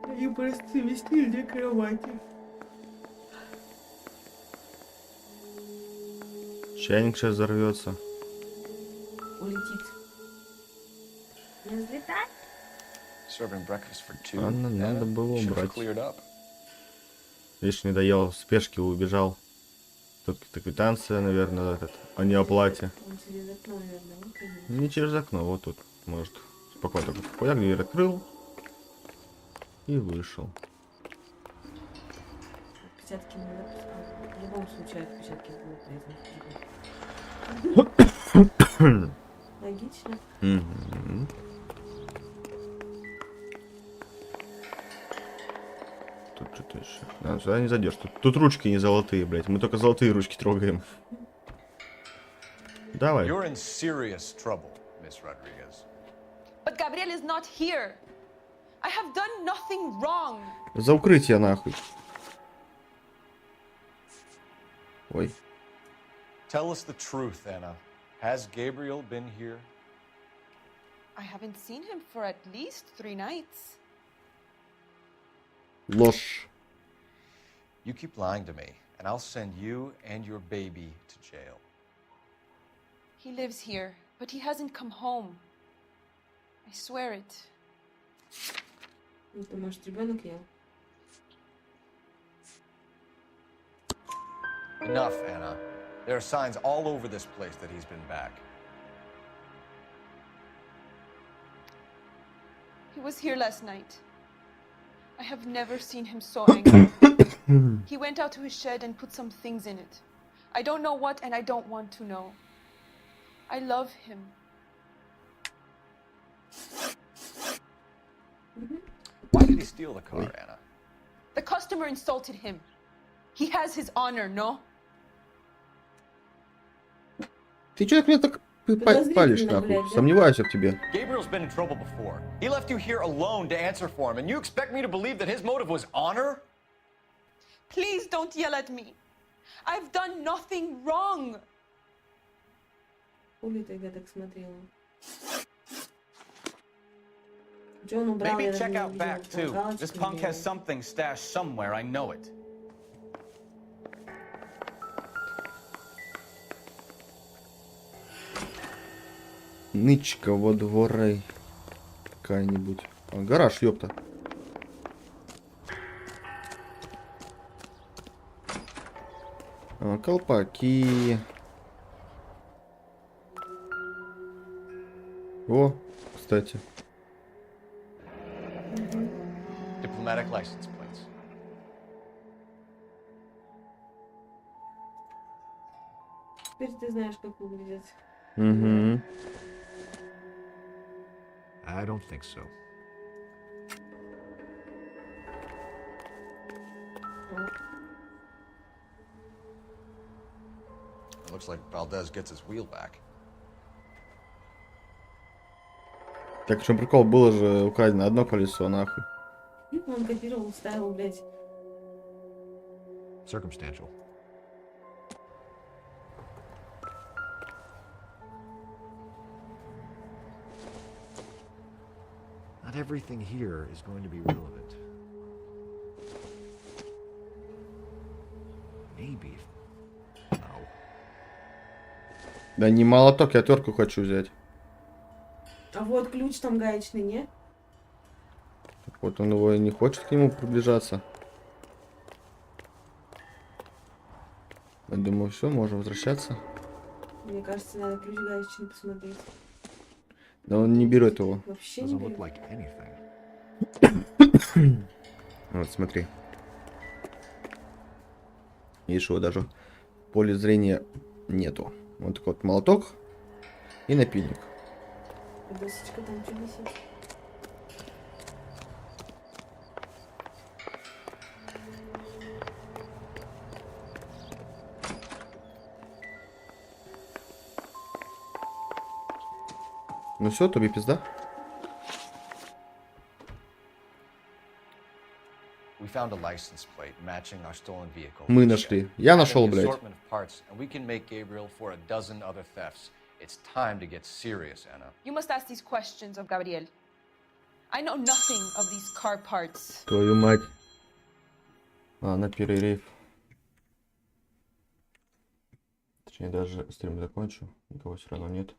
[SPEAKER 12] Они просто совместили для кровати.
[SPEAKER 1] Чайник сейчас взорвется.
[SPEAKER 12] Не взлетай.
[SPEAKER 4] Serving breakfast for two.
[SPEAKER 1] Надо было
[SPEAKER 4] Should've
[SPEAKER 1] убрать.
[SPEAKER 4] cleared up.
[SPEAKER 1] Видишь, не доел, в спешке убежал. Тут какая-то квитанция, наверное, о неоплате.
[SPEAKER 12] Он через окно, наверное, выходил.
[SPEAKER 1] Не через окно, вот тут, может. Спокойно так. Хуяк, дверь открыл. И вышел.
[SPEAKER 12] Отпечатки не запускал. В любом случае отпечатки будут. Логично.
[SPEAKER 1] Мгм. Тут что-то еще. А, сюда не зайдешь. Тут ручки не золотые, блядь. Мы только золотые ручки трогаем. Давай.
[SPEAKER 4] You're in serious trouble, Miss Rodriguez.
[SPEAKER 3] But Gabriel is not here. I have done nothing wrong.
[SPEAKER 1] За укрытие нахуй. Ой.
[SPEAKER 4] Tell us the truth, Anna. Has Gabriel been here?
[SPEAKER 3] I haven't seen him for at least 3 nights.
[SPEAKER 1] Ложь.
[SPEAKER 4] You keep lying to me, and I'll send you and your baby to jail.
[SPEAKER 3] He lives here, but he hasn't come home. I swear it.
[SPEAKER 12] Это, может, ребенок ел?
[SPEAKER 4] Enough, Anna. There are signs all over this place that he's been back.
[SPEAKER 3] He was here last night. I have never seen him so angry. He went out to his shed and put some things in it. I don't know what, and I don't want to know. I love him.
[SPEAKER 4] Why did he steal the car, Anna?
[SPEAKER 3] The customer insulted him. He has his honor, no?
[SPEAKER 1] Ты чё так меня так палишь, нахуй? Сомневаюсь в тебе.
[SPEAKER 4] Gabriel's been in trouble before. He left you here alone to answer for him, and you expect me to believe that his motive was honor?
[SPEAKER 3] Please don't yell at me. I've done nothing wrong.
[SPEAKER 12] Хули тогда так смотрела? Джон убрал,
[SPEAKER 5] Maybe
[SPEAKER 12] я даже
[SPEAKER 5] check
[SPEAKER 12] не
[SPEAKER 5] out
[SPEAKER 12] увидела,
[SPEAKER 5] back
[SPEAKER 12] там
[SPEAKER 5] too.
[SPEAKER 12] галочка
[SPEAKER 5] This punk
[SPEAKER 12] белая.
[SPEAKER 5] has something stashed somewhere, I know it.
[SPEAKER 1] Нычка во дворе. Какая-нибудь. А, гараж, ёпта. А, колпаки. О, кстати.
[SPEAKER 4] Diplomatic license plates.
[SPEAKER 12] Теперь ты знаешь, как выглядит.
[SPEAKER 1] Угу.
[SPEAKER 2] I don't think so.
[SPEAKER 4] It looks like Valdez gets his wheel back.
[SPEAKER 1] Так, в чем прикол? Было же украдено одно колесо, нахуй.
[SPEAKER 12] Он копировал, ставил, блядь.
[SPEAKER 2] Circumstantial. Not everything here is going to be relevant. Maybe. No.
[SPEAKER 1] Да не молоток, я терку хочу взять.
[SPEAKER 12] А вот ключ там гаечный, не?
[SPEAKER 1] Вот он его и не хочет к нему приближаться. Я думаю, все, можем возвращаться.
[SPEAKER 12] Мне кажется, надо ключ гаечный посмотреть.
[SPEAKER 1] Да он не берет его.
[SPEAKER 12] Вообще не берет.
[SPEAKER 1] Вот, смотри. Видишь, его даже в поле зрения нету. Вот такой вот молоток и напильник.
[SPEAKER 12] Досочка там что висит?
[SPEAKER 1] Ну все, Тоби пизда.
[SPEAKER 4] We found a license plate matching our stolen vehicle.
[SPEAKER 1] Мы нашли. Я нашел, блядь.
[SPEAKER 4] Assortment of parts, and we can make Gabriel for a dozen other thefts. It's time to get serious, Anna.
[SPEAKER 3] You must ask these questions of Gabriel. I know nothing of these car parts.
[SPEAKER 1] Твою мать. А, на перерыв. Точнее, даже стрим закончу. Никого все равно нет.